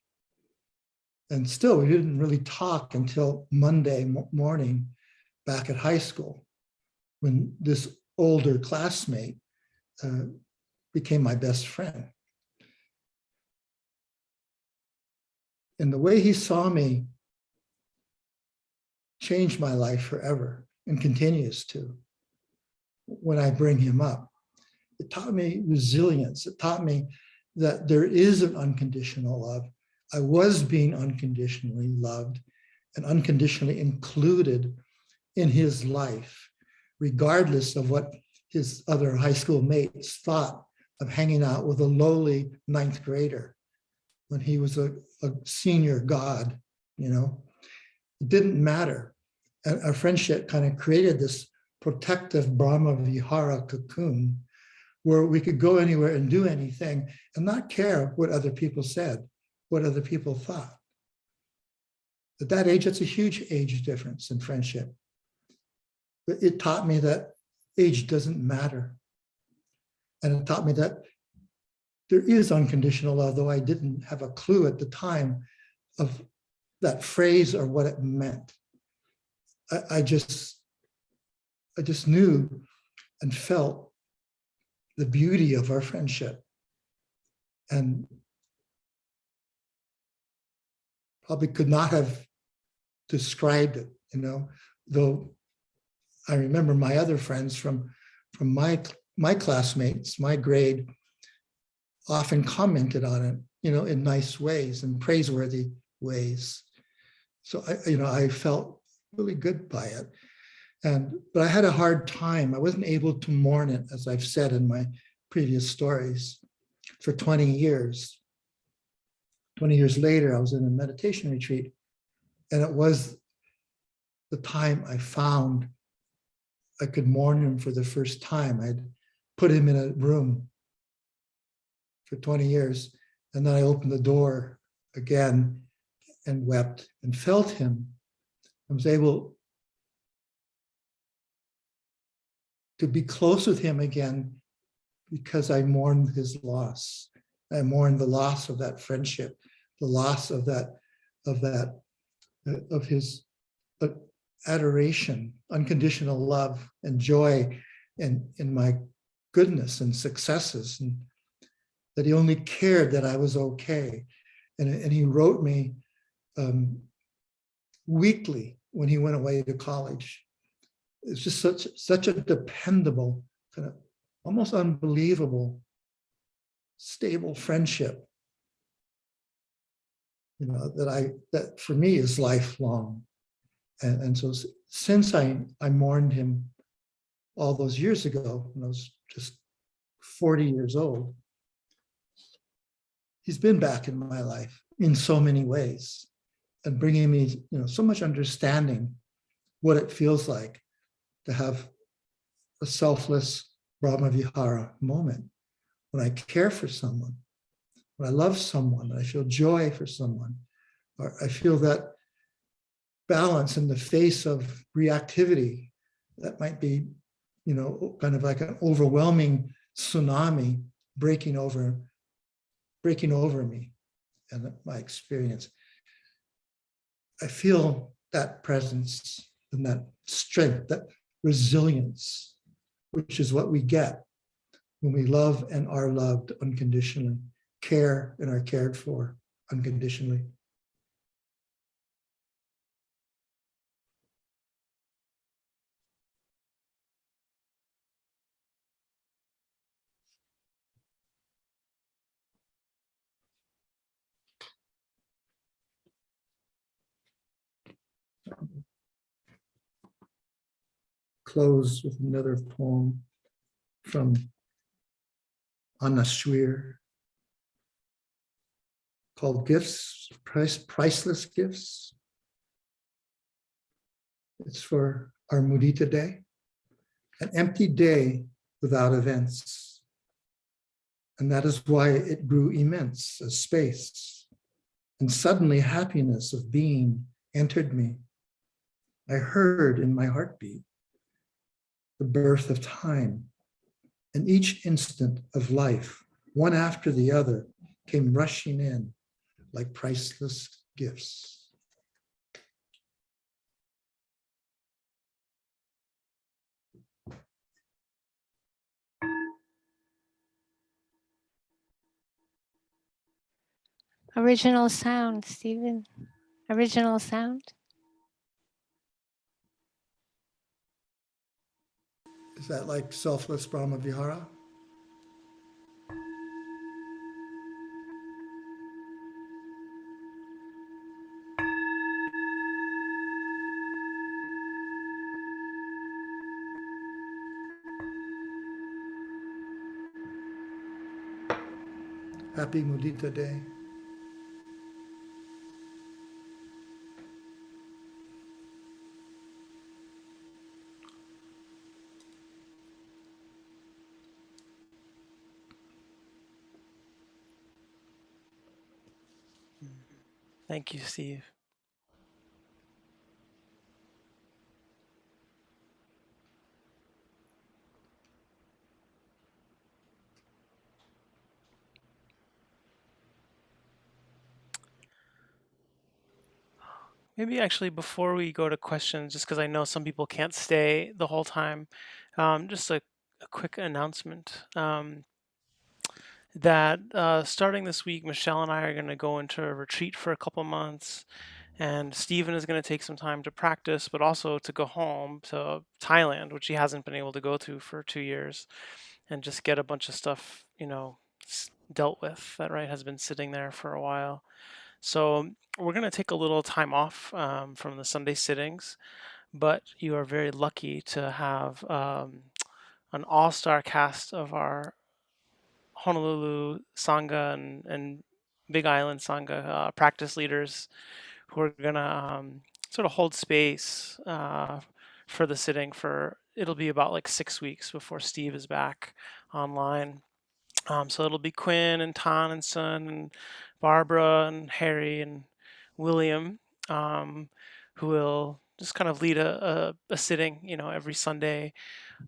And still, we didn't really talk until Monday morning back at high school, when this older classmate became my best friend. And the way he saw me changed my life forever and continues to when I bring him up. It taught me resilience. It taught me that there is an unconditional love. I was being unconditionally loved and unconditionally included in his life, regardless of what his other high school mates thought of hanging out with a lowly ninth grader when he was a senior god. It didn't matter. And our friendship kind of created this protective Brahma Vihara cocoon where we could go anywhere and do anything and not care what other people said, what other people thought. At that age, it's a huge age difference in friendship. But it taught me that age doesn't matter. And it taught me that there is unconditional love, though I didn't have a clue at the time of that phrase or what it meant. I just knew and felt the beauty of our friendship, and probably could not have described it, though I remember my other friends from my classmates, my grade, often commented on it, in nice ways and praiseworthy ways. So I felt really good by it. But I had a hard time. I wasn't able to mourn it, as I've said in my previous stories, for 20 years. 20 years later, I was in a meditation retreat, and it was the time I found I could mourn him for the first time. I'd put him in a room for 20 years, and then I opened the door again and wept and felt him. I was able to be close with him again because I mourned his loss. I mourned the loss of that friendship, the loss of his adoration, unconditional love and joy in my goodness and successes, and that he only cared that I was okay. And he wrote me weekly when he went away to college. It's just such a dependable, kind of almost unbelievable, stable friendship, that for me is lifelong. And so since I mourned him all those years ago, when I was just 40 years old, he's been back in my life in so many ways. and bringing me, so much understanding what it feels like to have a selfless Brahmavihara moment when I care for someone, when I love someone, I feel joy for someone, or I feel that balance in the face of reactivity that might be, kind of like an overwhelming tsunami breaking over me and my experience. I feel that presence and that strength, that resilience, which is what we get when we love and are loved unconditionally, care and are cared for unconditionally. Close with another poem from Anna Schwer called Gifts, Priceless Gifts. It's for our Mudita Day, an empty day without events. And that is why it grew immense as space. And suddenly happiness of being entered me. I heard in my heartbeat the birth of time. And each instant of life, one after the other, came rushing in like priceless gifts. Original sound, Stephen. Original sound. Is that like selfless Brahmavihara? Happy Mudita Day. Thank you, Steve. Maybe actually before we go to questions, just because I know some people can't stay the whole time, just a quick announcement that starting this week, Michelle and I are going to go into a retreat for a couple months, and Stephen is going to take some time to practice, but also to go home to Thailand, which he hasn't been able to go to for 2 years, and just get a bunch of stuff, dealt with that right has been sitting there for a while. So we're going to take a little time off from the Sunday sittings, but you are very lucky to have an all-star cast of our Honolulu Sangha and Big Island Sangha practice leaders who are going to sort of hold space for the sitting for, it'll be about like 6 weeks before Steve is back online. So it'll be Quinn and Tan and Sun and Barbara and Harry and William, who will just kind of lead a sitting, every Sunday.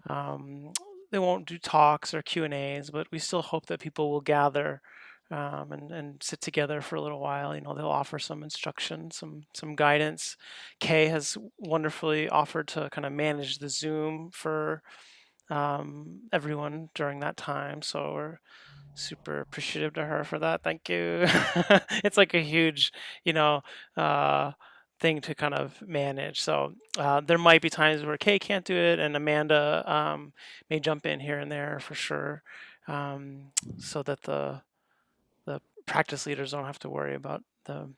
Um, they won't do talks or Q&As, but we still hope that people will gather and sit together for a little while. They'll offer some instruction, some guidance. Kay has wonderfully offered to kind of manage the Zoom for everyone during that time. So we're super appreciative to her for that. Thank you. It's like a huge, you know, uh, thing to kind of manage. So there might be times where Kay can't do it, and Amanda may jump in here and there for sure, so that the practice leaders don't have to worry about the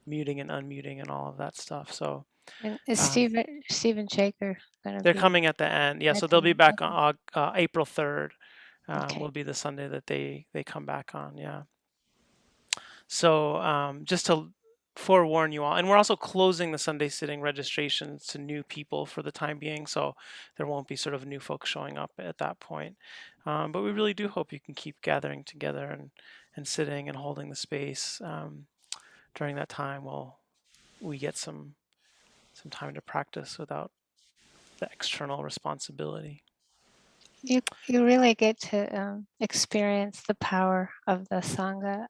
muting and unmuting and all of that stuff. So And is um, Stephen Shaker gonna they're be coming at the end. Yeah, at so the they'll be end? back on April 3rd. Okay. Will be the Sunday that they come back on. Yeah. So just to forewarn you all. And we're also closing the Sunday sitting registrations to new people for the time being, so there won't be sort of new folks showing up at that point. But we really do hope you can keep gathering together and sitting and holding the space during that time while we get some time to practice without the external responsibility. You really get to experience the power of the Sangha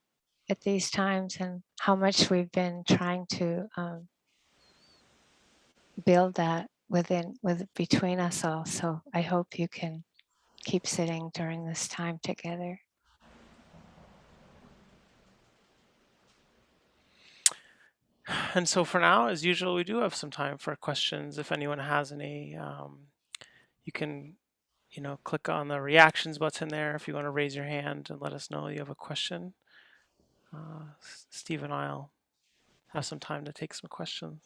at these times and how much we've been trying to build that between us all. So I hope you can keep sitting during this time together. And so for now, as usual, we do have some time for questions. If anyone has any, you can, click on the reactions button there if you want to raise your hand and let us know you have a question. Steve and I'll have some time to take some questions.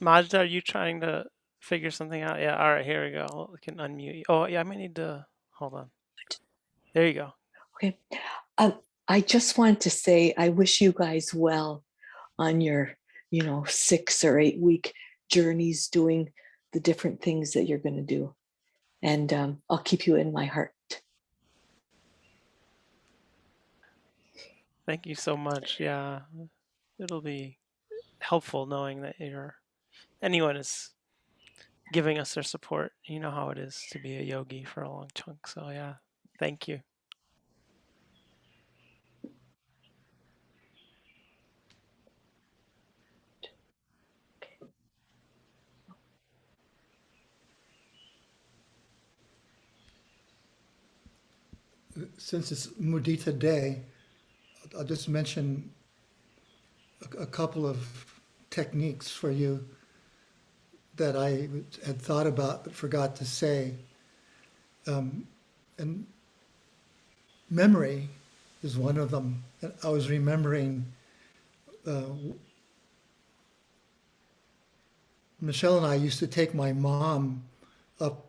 Majda, are you trying to figure something out? Yeah, all right, here we go. We can unmute you. Oh, yeah, I might need to, hold on. There you go. Okay. I just want to say I wish you guys well on your, 6 or 8 week journeys doing the different things that you're going to do. And I'll keep you in my heart. Thank you so much. Yeah, it'll be helpful knowing that anyone is giving us their support. You know how it is to be a yogi for a long chunk. So yeah, thank you. Since it's Mudita Day, I'll just mention a couple of techniques for you that I had thought about but forgot to say. And memory is one of them. I was remembering Michelle and I used to take my mom up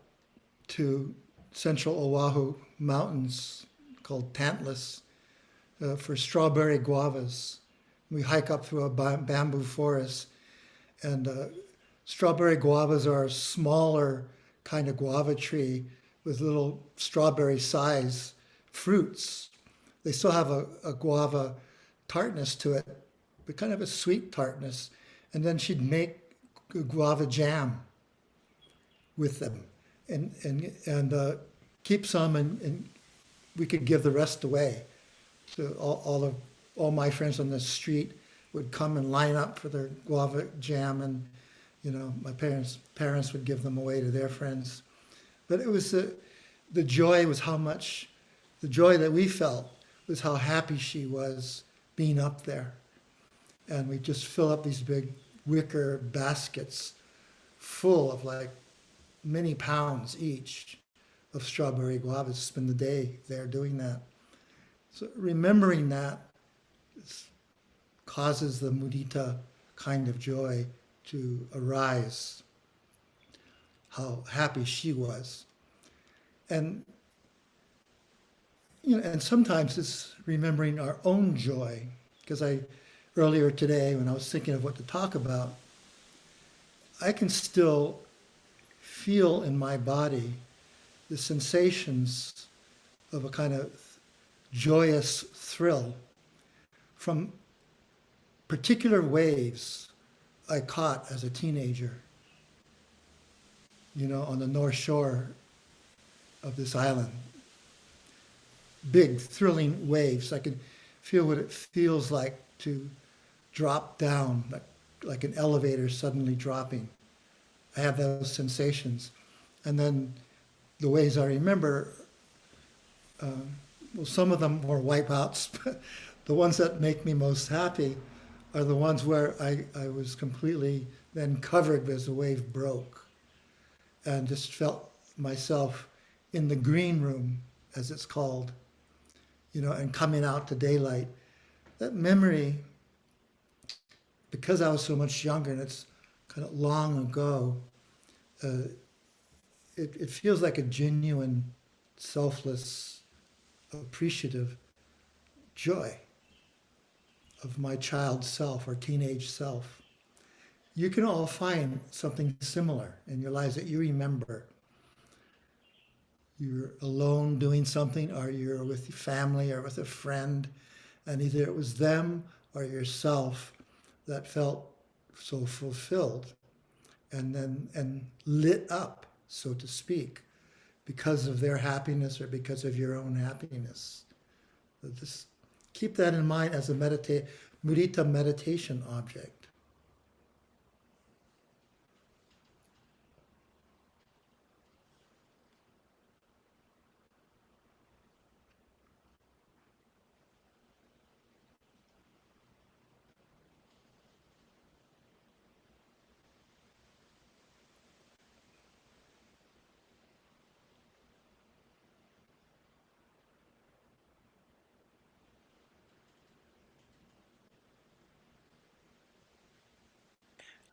to central Oahu mountains called Tantalus for strawberry guavas. We hike up through a bamboo forest, and strawberry guavas are a smaller kind of guava tree with little strawberry size fruits. They still have a guava tartness to it, but kind of a sweet tartness. And then she'd make guava jam with them and keep some, and we could give the rest away. So all my friends on the street would come and line up for their guava jam, and my parents would give them away to their friends. But it was the joy was how much the joy that we felt was how happy she was being up there, and we just fill up these big wicker baskets full of like many pounds each of strawberry guavas. Spend the day there doing that. So remembering that causes the mudita kind of joy to arise, how happy she was. And and sometimes it's remembering our own joy, because earlier today when I was thinking of what to talk about, I can still feel in my body the sensations of a kind of joyous thrill from particular waves I caught as a teenager, on the North Shore of this island. Big, thrilling waves. I could feel what it feels like to drop down, like an elevator suddenly dropping. I have those sensations. And then the ways I remember, well, some of them were wipeouts, but the ones that make me most happy are the ones where I was completely then covered as the wave broke and just felt myself in the green room, as it's called, and coming out to daylight. That memory, because I was so much younger and it's kind of long ago, it feels like a genuine, selfless, appreciative joy of my child self or teenage self. You can all find something similar in your lives that you remember. You're alone doing something, or you're with your family or with a friend, and either it was them or yourself that felt so fulfilled and lit up, so to speak, because of their happiness or because of your own happiness. So just keep that in mind as a mudita meditation object.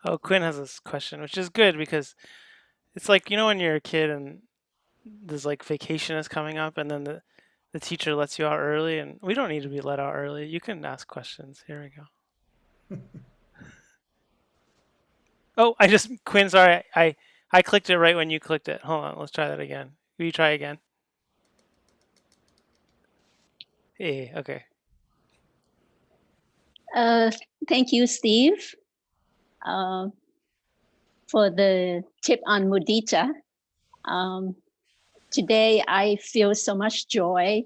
Oh, Quinn has this question, which is good because it's like, when you're a kid and there's like vacation is coming up and then the teacher lets you out early, and we don't need to be let out early. You can ask questions. Here we go. Oh, Quinn, sorry. I clicked it right when you clicked it. Hold on, let's try that again. Will you try again? Hey, okay. Thank you, Steve, uh, for the tip on mudita. Today, I feel so much joy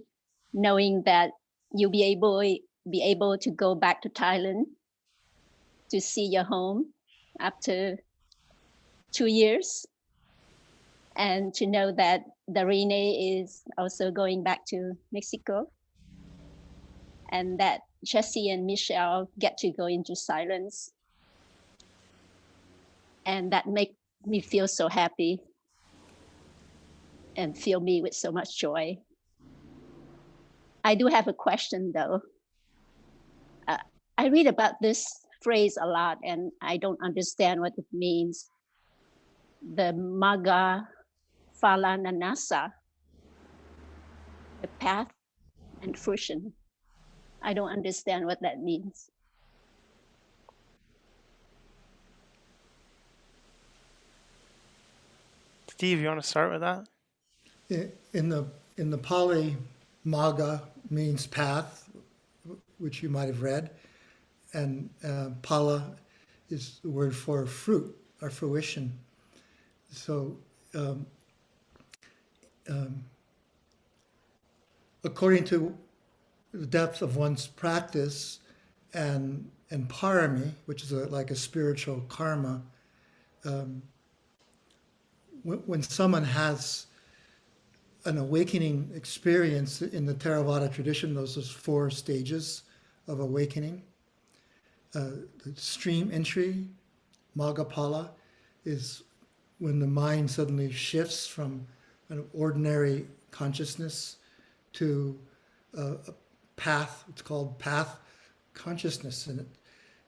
knowing that you'll be able to go back to Thailand to see your home after 2 years, and to know that Darine is also going back to Mexico, and that Jessie and Michelle get to go into silence. And that make me feel so happy and fill me with so much joy. I do have a question though. I read about this phrase a lot and I don't understand what it means. The Magga Phalananasa, the path and fruition. I don't understand what that means. Steve, you want to start with that? In the Pali, Magga means path, which you might have read, and Pala is the word for fruit or fruition. So, according to the depth of one's practice and parami, which is like a spiritual karma, when someone has an awakening experience in the Theravada tradition, those are 4 stages of awakening. The stream entry, Maggapala, is when the mind suddenly shifts from an ordinary consciousness to a path. It's called path consciousness, and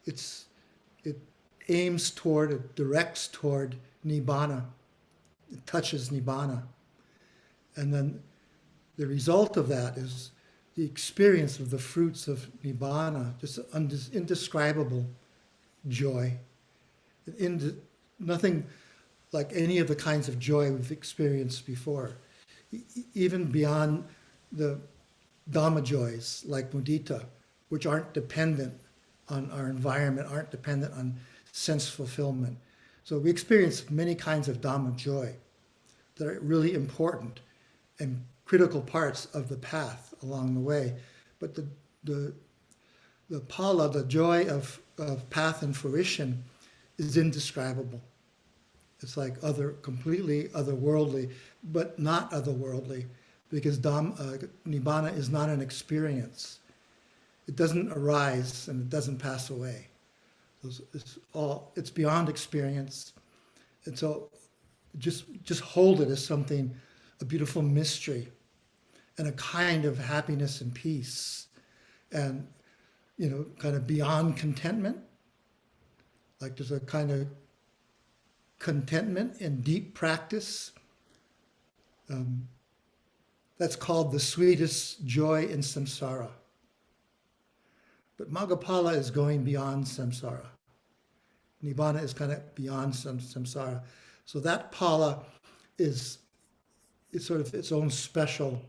it aims toward, it directs toward nibbana. It touches nibbana. And then the result of that is the experience of the fruits of nibbana, just indescribable joy. Nothing like any of the kinds of joy we've experienced before. even beyond the Dhamma joys like mudita, which aren't dependent on our environment, aren't dependent on sense fulfillment. So we experience many kinds of Dhamma joy that are really important and critical parts of the path along the way. But the phala, the joy of path and fruition, is indescribable. It's like completely otherworldly, but not otherworldly, because Nibbana is not an experience. It doesn't arise and it doesn't pass away. It's beyond experience. And so just hold it as something, a beautiful mystery and a kind of happiness and peace and, kind of beyond contentment. Like there's a kind of contentment in deep practice. That's called the sweetest joy in samsara. But Maggaphala is going beyond samsara. Nibbana is kind of beyond samsara. So that phala is sort of its own special.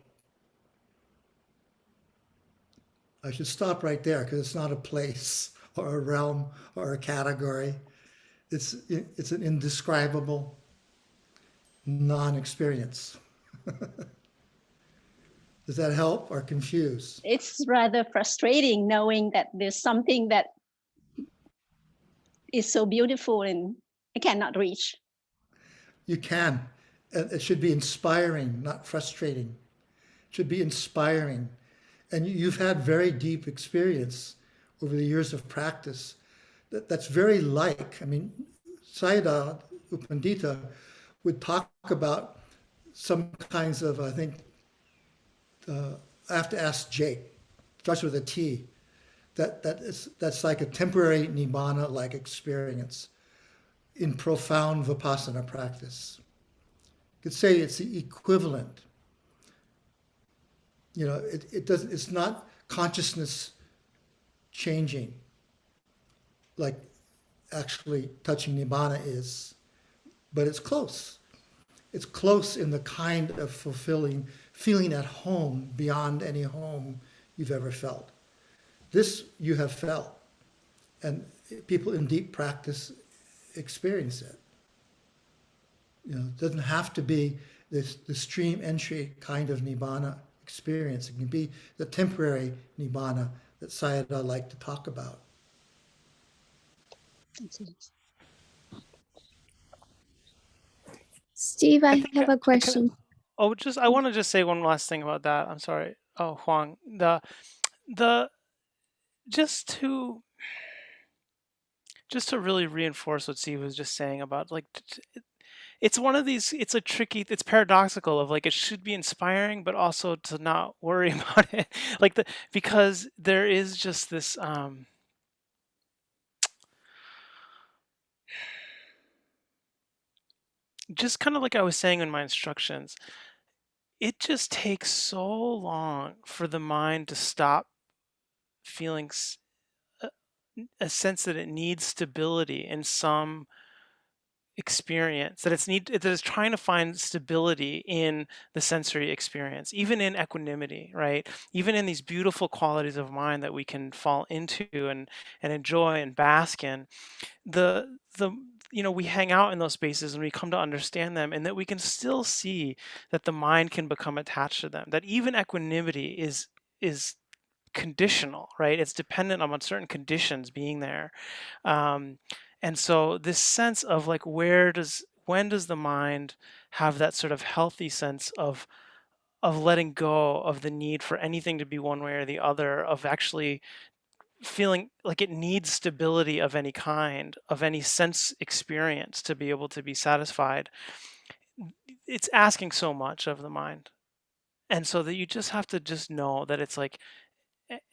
I should stop right there because it's not a place or a realm or a category. It's an indescribable non-experience. Does that help or confuse? It's rather frustrating knowing that there's something that is so beautiful and I cannot reach. You can. It should be inspiring, not frustrating. It should be inspiring. And you've had very deep experience over the years of practice. That's very like, Sayadaw U Pandita would talk about some kinds of, I think, I have to ask Jake, starts with a T, that's like a temporary Nibbana-like experience in profound Vipassana practice. You could say it's the equivalent. It's not consciousness changing like actually touching Nibbana is, but it's close. It's close in the kind of fulfilling, feeling at home beyond any home you've ever felt. This you have felt, and people in deep practice experience it. It doesn't have to be the stream entry kind of Nibbana experience. It can be the temporary Nibbana that Sayadaw liked to talk about. Steve, I think have a question. I want to just say one last thing about that. I'm sorry. Oh, Huang, the just to really reinforce what Steve was just saying about like it's one of these, it's paradoxical of like it should be inspiring but also to not worry about it, like because there is just this just kind of like I was saying in my instructions, it just takes so long for the mind to stop feeling a sense that it needs stability in some experience, that it's trying to find stability in the sensory experience, even in equanimity, right? Even in these beautiful qualities of mind that we can fall into and enjoy and bask in. The we hang out in those spaces and we come to understand them, and that we can still see that the mind can become attached to them, that even equanimity is conditional, right? It's dependent on certain conditions being there. And so this sense of like, when does the mind have that sort of healthy sense of letting go of the need for anything to be one way or the other, of actually feeling like it needs stability of any kind, of any sense experience to be able to be satisfied. It's asking so much of the mind. And so that you just have to just know that it's like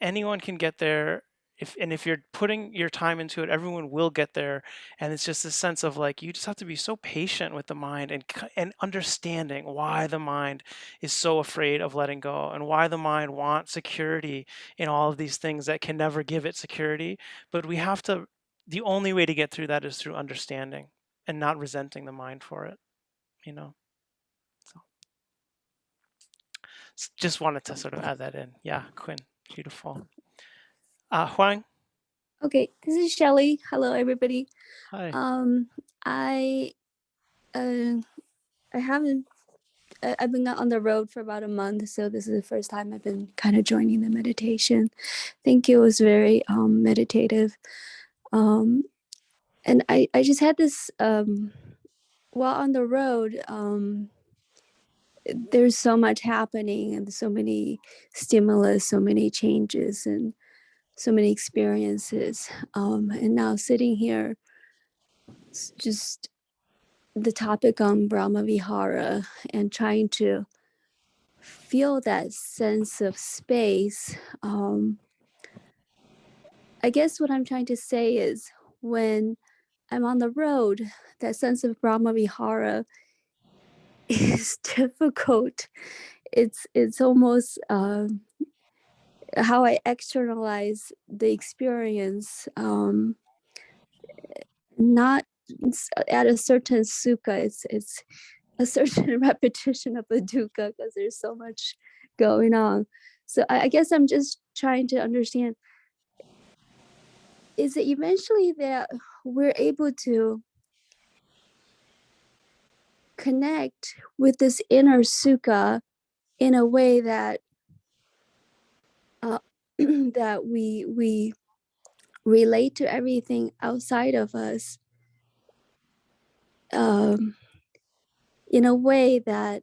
anyone can get there. If you're putting your time into it, everyone will get there. And it's just a sense of like, you just have to be so patient with the mind and understanding why the mind is so afraid of letting go, and why the mind wants security in all of these things that can never give it security. But the only way to get through that is through understanding and not resenting the mind for it, you know. So Just wanted to sort of add that in. Yeah, Quinn, beautiful. Huang, Okay, this is Shelly. Hello, everybody. hi. I uh, I haven't. I've been on the road for about a month, so this is the first time I've been kind of joining the meditation. I think it was very meditative, and I just had this while on the road. There's so much happening and so many stimulus, so many changes, and so many experiences. And now sitting here, it's just the topic on Brahma Vihara and trying to feel that sense of space. I guess what I'm trying to say is when I'm on the road, that sense of Brahma Vihara is difficult. It's almost how I externalize the experience. Not at a certain sukha. It's a certain repetition of a dukkha because there's so much going on. So I guess I'm just trying to understand, is it eventually that we're able to connect with this inner sukha in a way that that we relate to everything outside of us in a way that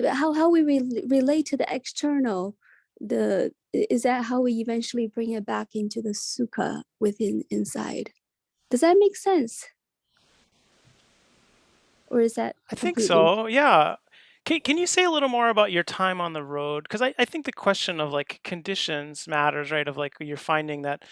how we relate to the external, is that how we eventually bring it back into the sukha within inside? Does that make sense, or is that I think completely? so. Yeah. Can you say a little more about your time on the road? Because I think the question of like conditions matters, right? Of like you're finding that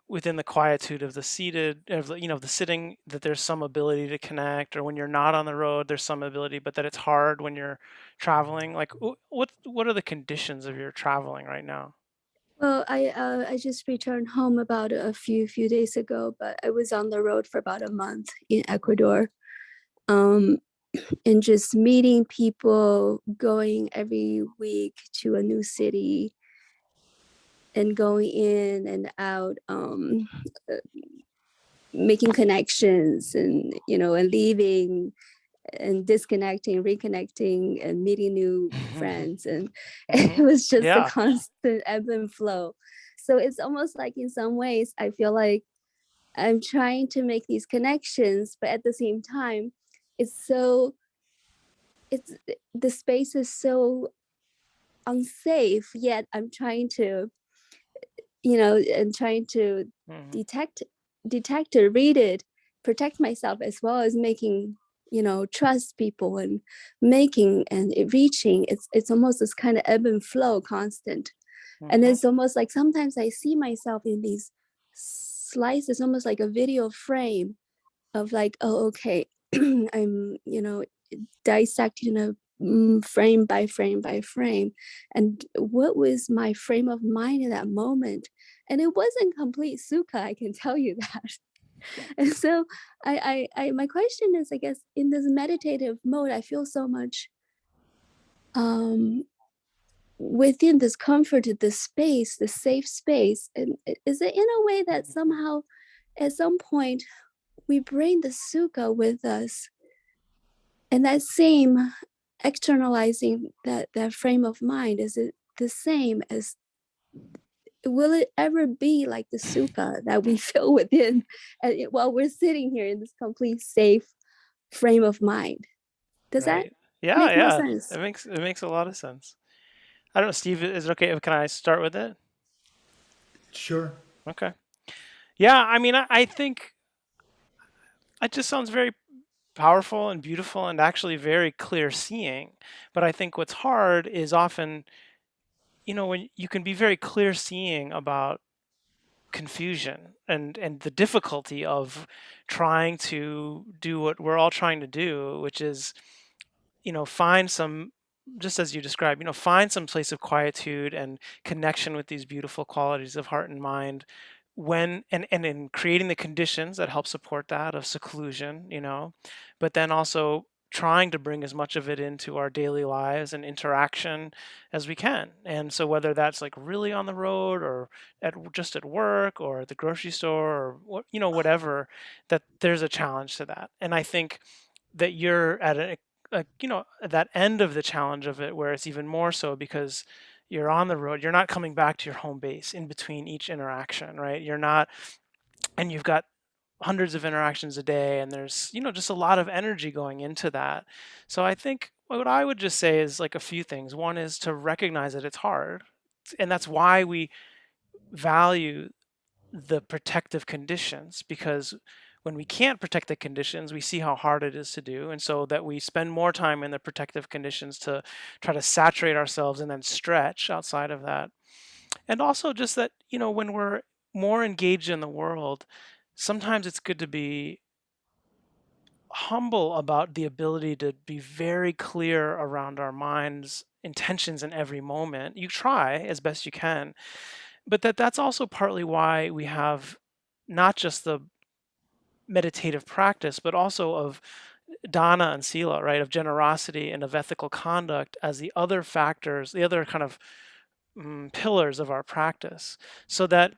within the quietude of the seated, of the, the sitting, that there's some ability to connect, or when you're not on the road, there's some ability, but that it's hard when you're traveling. Like, what are the conditions of your traveling right now? Well, I just returned home about a few days ago, but I was on the road for about a month in Ecuador, and just meeting people, going every week to a new city, and going in and out, making connections, and and leaving and disconnecting, reconnecting, and meeting new friends, and it was just a Yeah. constant ebb and flow. So it's almost like in some ways I feel like I'm trying to make these connections, but at the same time it's so it's the space is so unsafe, yet I'm trying to and trying to Mhm. detect it, read it, protect myself, as well as making trust people, and making and reaching. It's almost this kind of ebb and flow constant. And Mhm. it's almost like sometimes I see myself in these slices, almost like a video frame of like, oh, okay, I'm dissecting a frame by frame by frame, and what was my frame of mind in that moment. And it wasn't complete sukha, I can tell you that. And so my question is, I guess in this meditative mode I feel so much within this comforted, this space, this safe space. And is it in a way that somehow at some point we bring the sukha with us, and that same externalizing that frame of mind, is it the same as, will it ever be like the sukha that we feel within while we're sitting here in this complete safe frame of mind? Does that Right. Yeah, make more yeah. sense? It makes a lot of sense. I don't know, Steve, is it okay? Can I start with it? Sure. Okay. Yeah, I mean, I think it just sounds very powerful and beautiful and actually very clear seeing. But I think what's hard is often, when you can be very clear seeing about confusion and the difficulty of trying to do what we're all trying to do, which is, find some, just as you described, find some place of quietude and connection with these beautiful qualities of heart and mind, and in creating the conditions that help support that of seclusion, but then also trying to bring as much of it into our daily lives and interaction as we can. And so whether that's like really on the road or just at work or at the grocery store or what, whatever, that there's a challenge to that. And I think that you're at that end of the challenge of it where it's even more so because you're on the road, you're not coming back to your home base in between each interaction, right? You're not, and you've got hundreds of interactions a day and there's just a lot of energy going into that. So I think what I would just say is like a few things. One is to recognize that it's hard, and that's why we value the protective conditions, because when we can't protect the conditions, we see how hard it is to do. And so that we spend more time in the protective conditions to try to saturate ourselves and then stretch outside of that. And also just that, when we're more engaged in the world, sometimes it's good to be humble about the ability to be very clear around our mind's intentions in every moment. You try as best you can, but that's also partly why we have not just the meditative practice, but also of dana and sila, right, of generosity and of ethical conduct as the other factors, the other kind of pillars of our practice, so that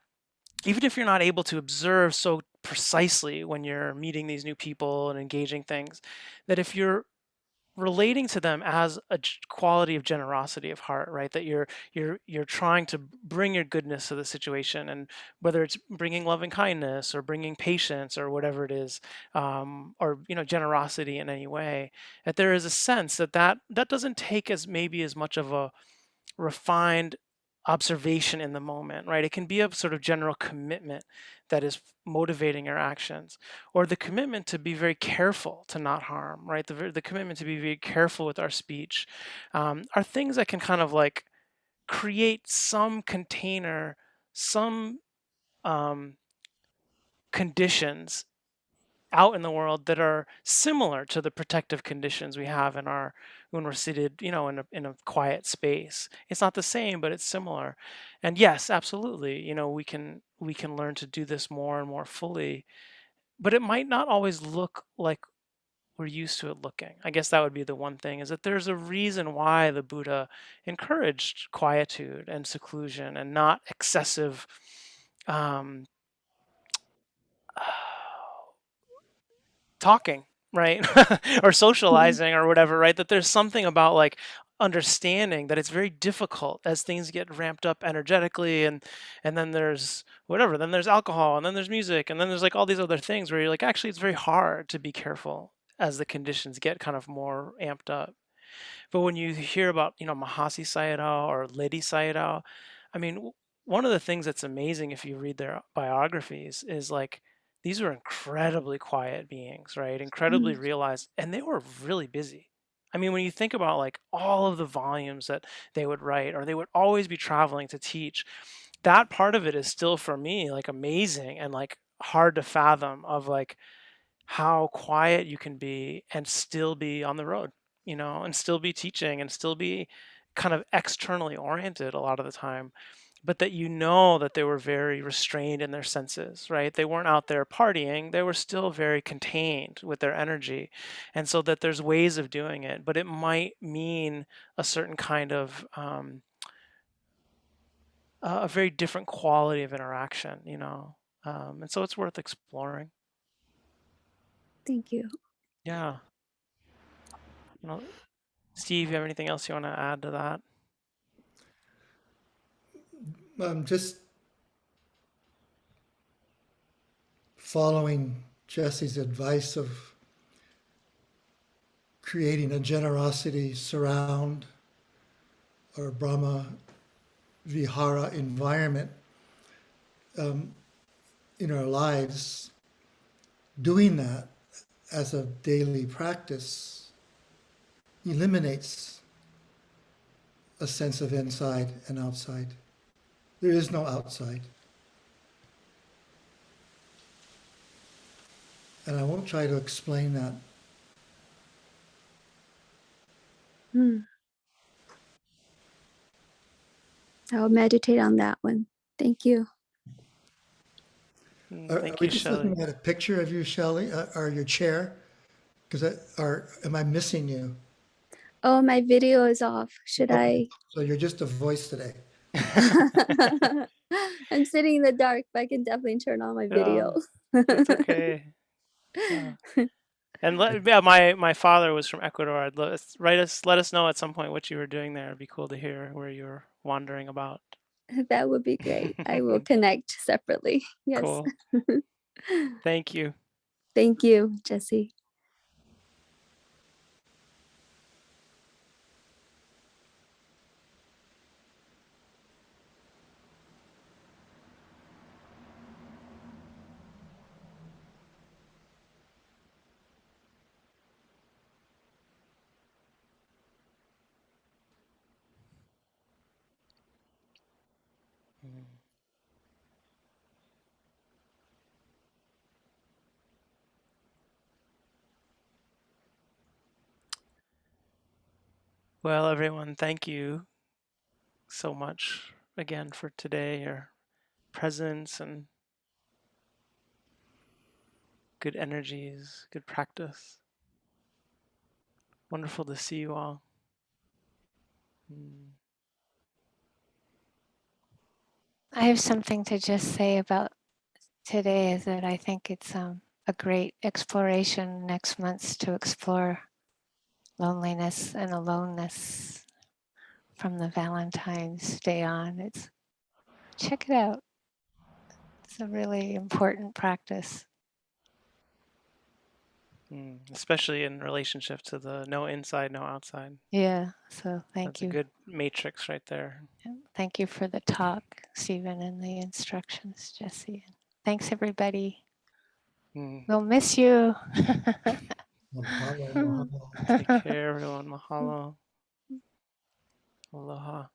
even if you're not able to observe so precisely when you're meeting these new people and engaging things, that if you're relating to them as a quality of generosity of heart, right, that you're trying to bring your goodness to the situation, and whether it's bringing loving kindness or bringing patience or whatever it is, or generosity in any way, that there is a sense that doesn't take as maybe as much of a refined observation in the moment, right? It can be a sort of general commitment that is motivating our actions, or the commitment to be very careful to not harm, right? The commitment to be very careful with our speech, are things that can kind of like create some container, some um, conditions out in the world that are similar to the protective conditions we have in our when we're seated, in a quiet space. It's not the same, but it's similar. And yes, absolutely, we can learn to do this more and more fully, but it might not always look like we're used to it looking. I guess that would be the one thing, is that there's a reason why the Buddha encouraged quietude and seclusion and not excessive um, talking, right? Or Mhm. socializing or whatever, right? That there's something about like understanding that it's very difficult as things get ramped up energetically, and then there's whatever, then there's alcohol, and then there's music, and then there's like all these other things where you're like, actually it's very hard to be careful as the conditions get kind of more amped up. But when you hear about, Mahasi Sayadaw or Ledi Sayadaw, I mean, one of the things that's amazing if you read their biographies is like these were incredibly quiet beings, right? Incredibly Mm. realized, and they were really busy. I mean, when you think about like all of the volumes that they would write, or they would always be traveling to teach, that part of it is still for me like amazing and like hard to fathom, of like how quiet you can be and still be on the road, and still be teaching and still be kind of externally oriented a lot of the time, but that that they were very restrained in their senses, right? They weren't out there partying, they were still very contained with their energy. And so that there's ways of doing it, but it might mean a certain kind of a very different quality of interaction, and so it's worth exploring. Thank you. Yeah. you know Steve, you have anything else you want to add to that? Just following Jesse's advice of creating a generosity surround or Brahma Vihara environment in our lives, doing that as a daily practice eliminates a sense of inside and outside. There is no outside. And I won't try to explain that. Mm. I'll meditate on that one. Thank you. Are Thank we you, just Shelley. looking at a picture of you, Shelley, or your chair? or am I missing you? Oh, my video is off. Should Okay, I? so you're just a voice today. I'm sitting in the dark, but I can definitely turn on my video. It's okay. And yeah, my father was from Ecuador. Let us know at some point what you were doing there. It'd be cool to hear where you were wandering about. That would be great. I will connect separately. Yes. Cool. Thank you. Thank you, Jesse. Well, everyone, thank you so much again for today, your presence and good energies, good practice. Wonderful to see you all. I have something to just say about today is that I think it's a great exploration next month to explore loneliness and aloneness from the Valentine's Day on. Check it out. It's a really important practice. Especially in relationship to the no inside, no outside. Yeah, so thank That's a you. good matrix right there. Thank you for the talk, Stephen, and the instructions, Jesse. Thanks, everybody. We'll miss you. Mahalo, mahalo. Take care, everyone. Mahalo. Aloha.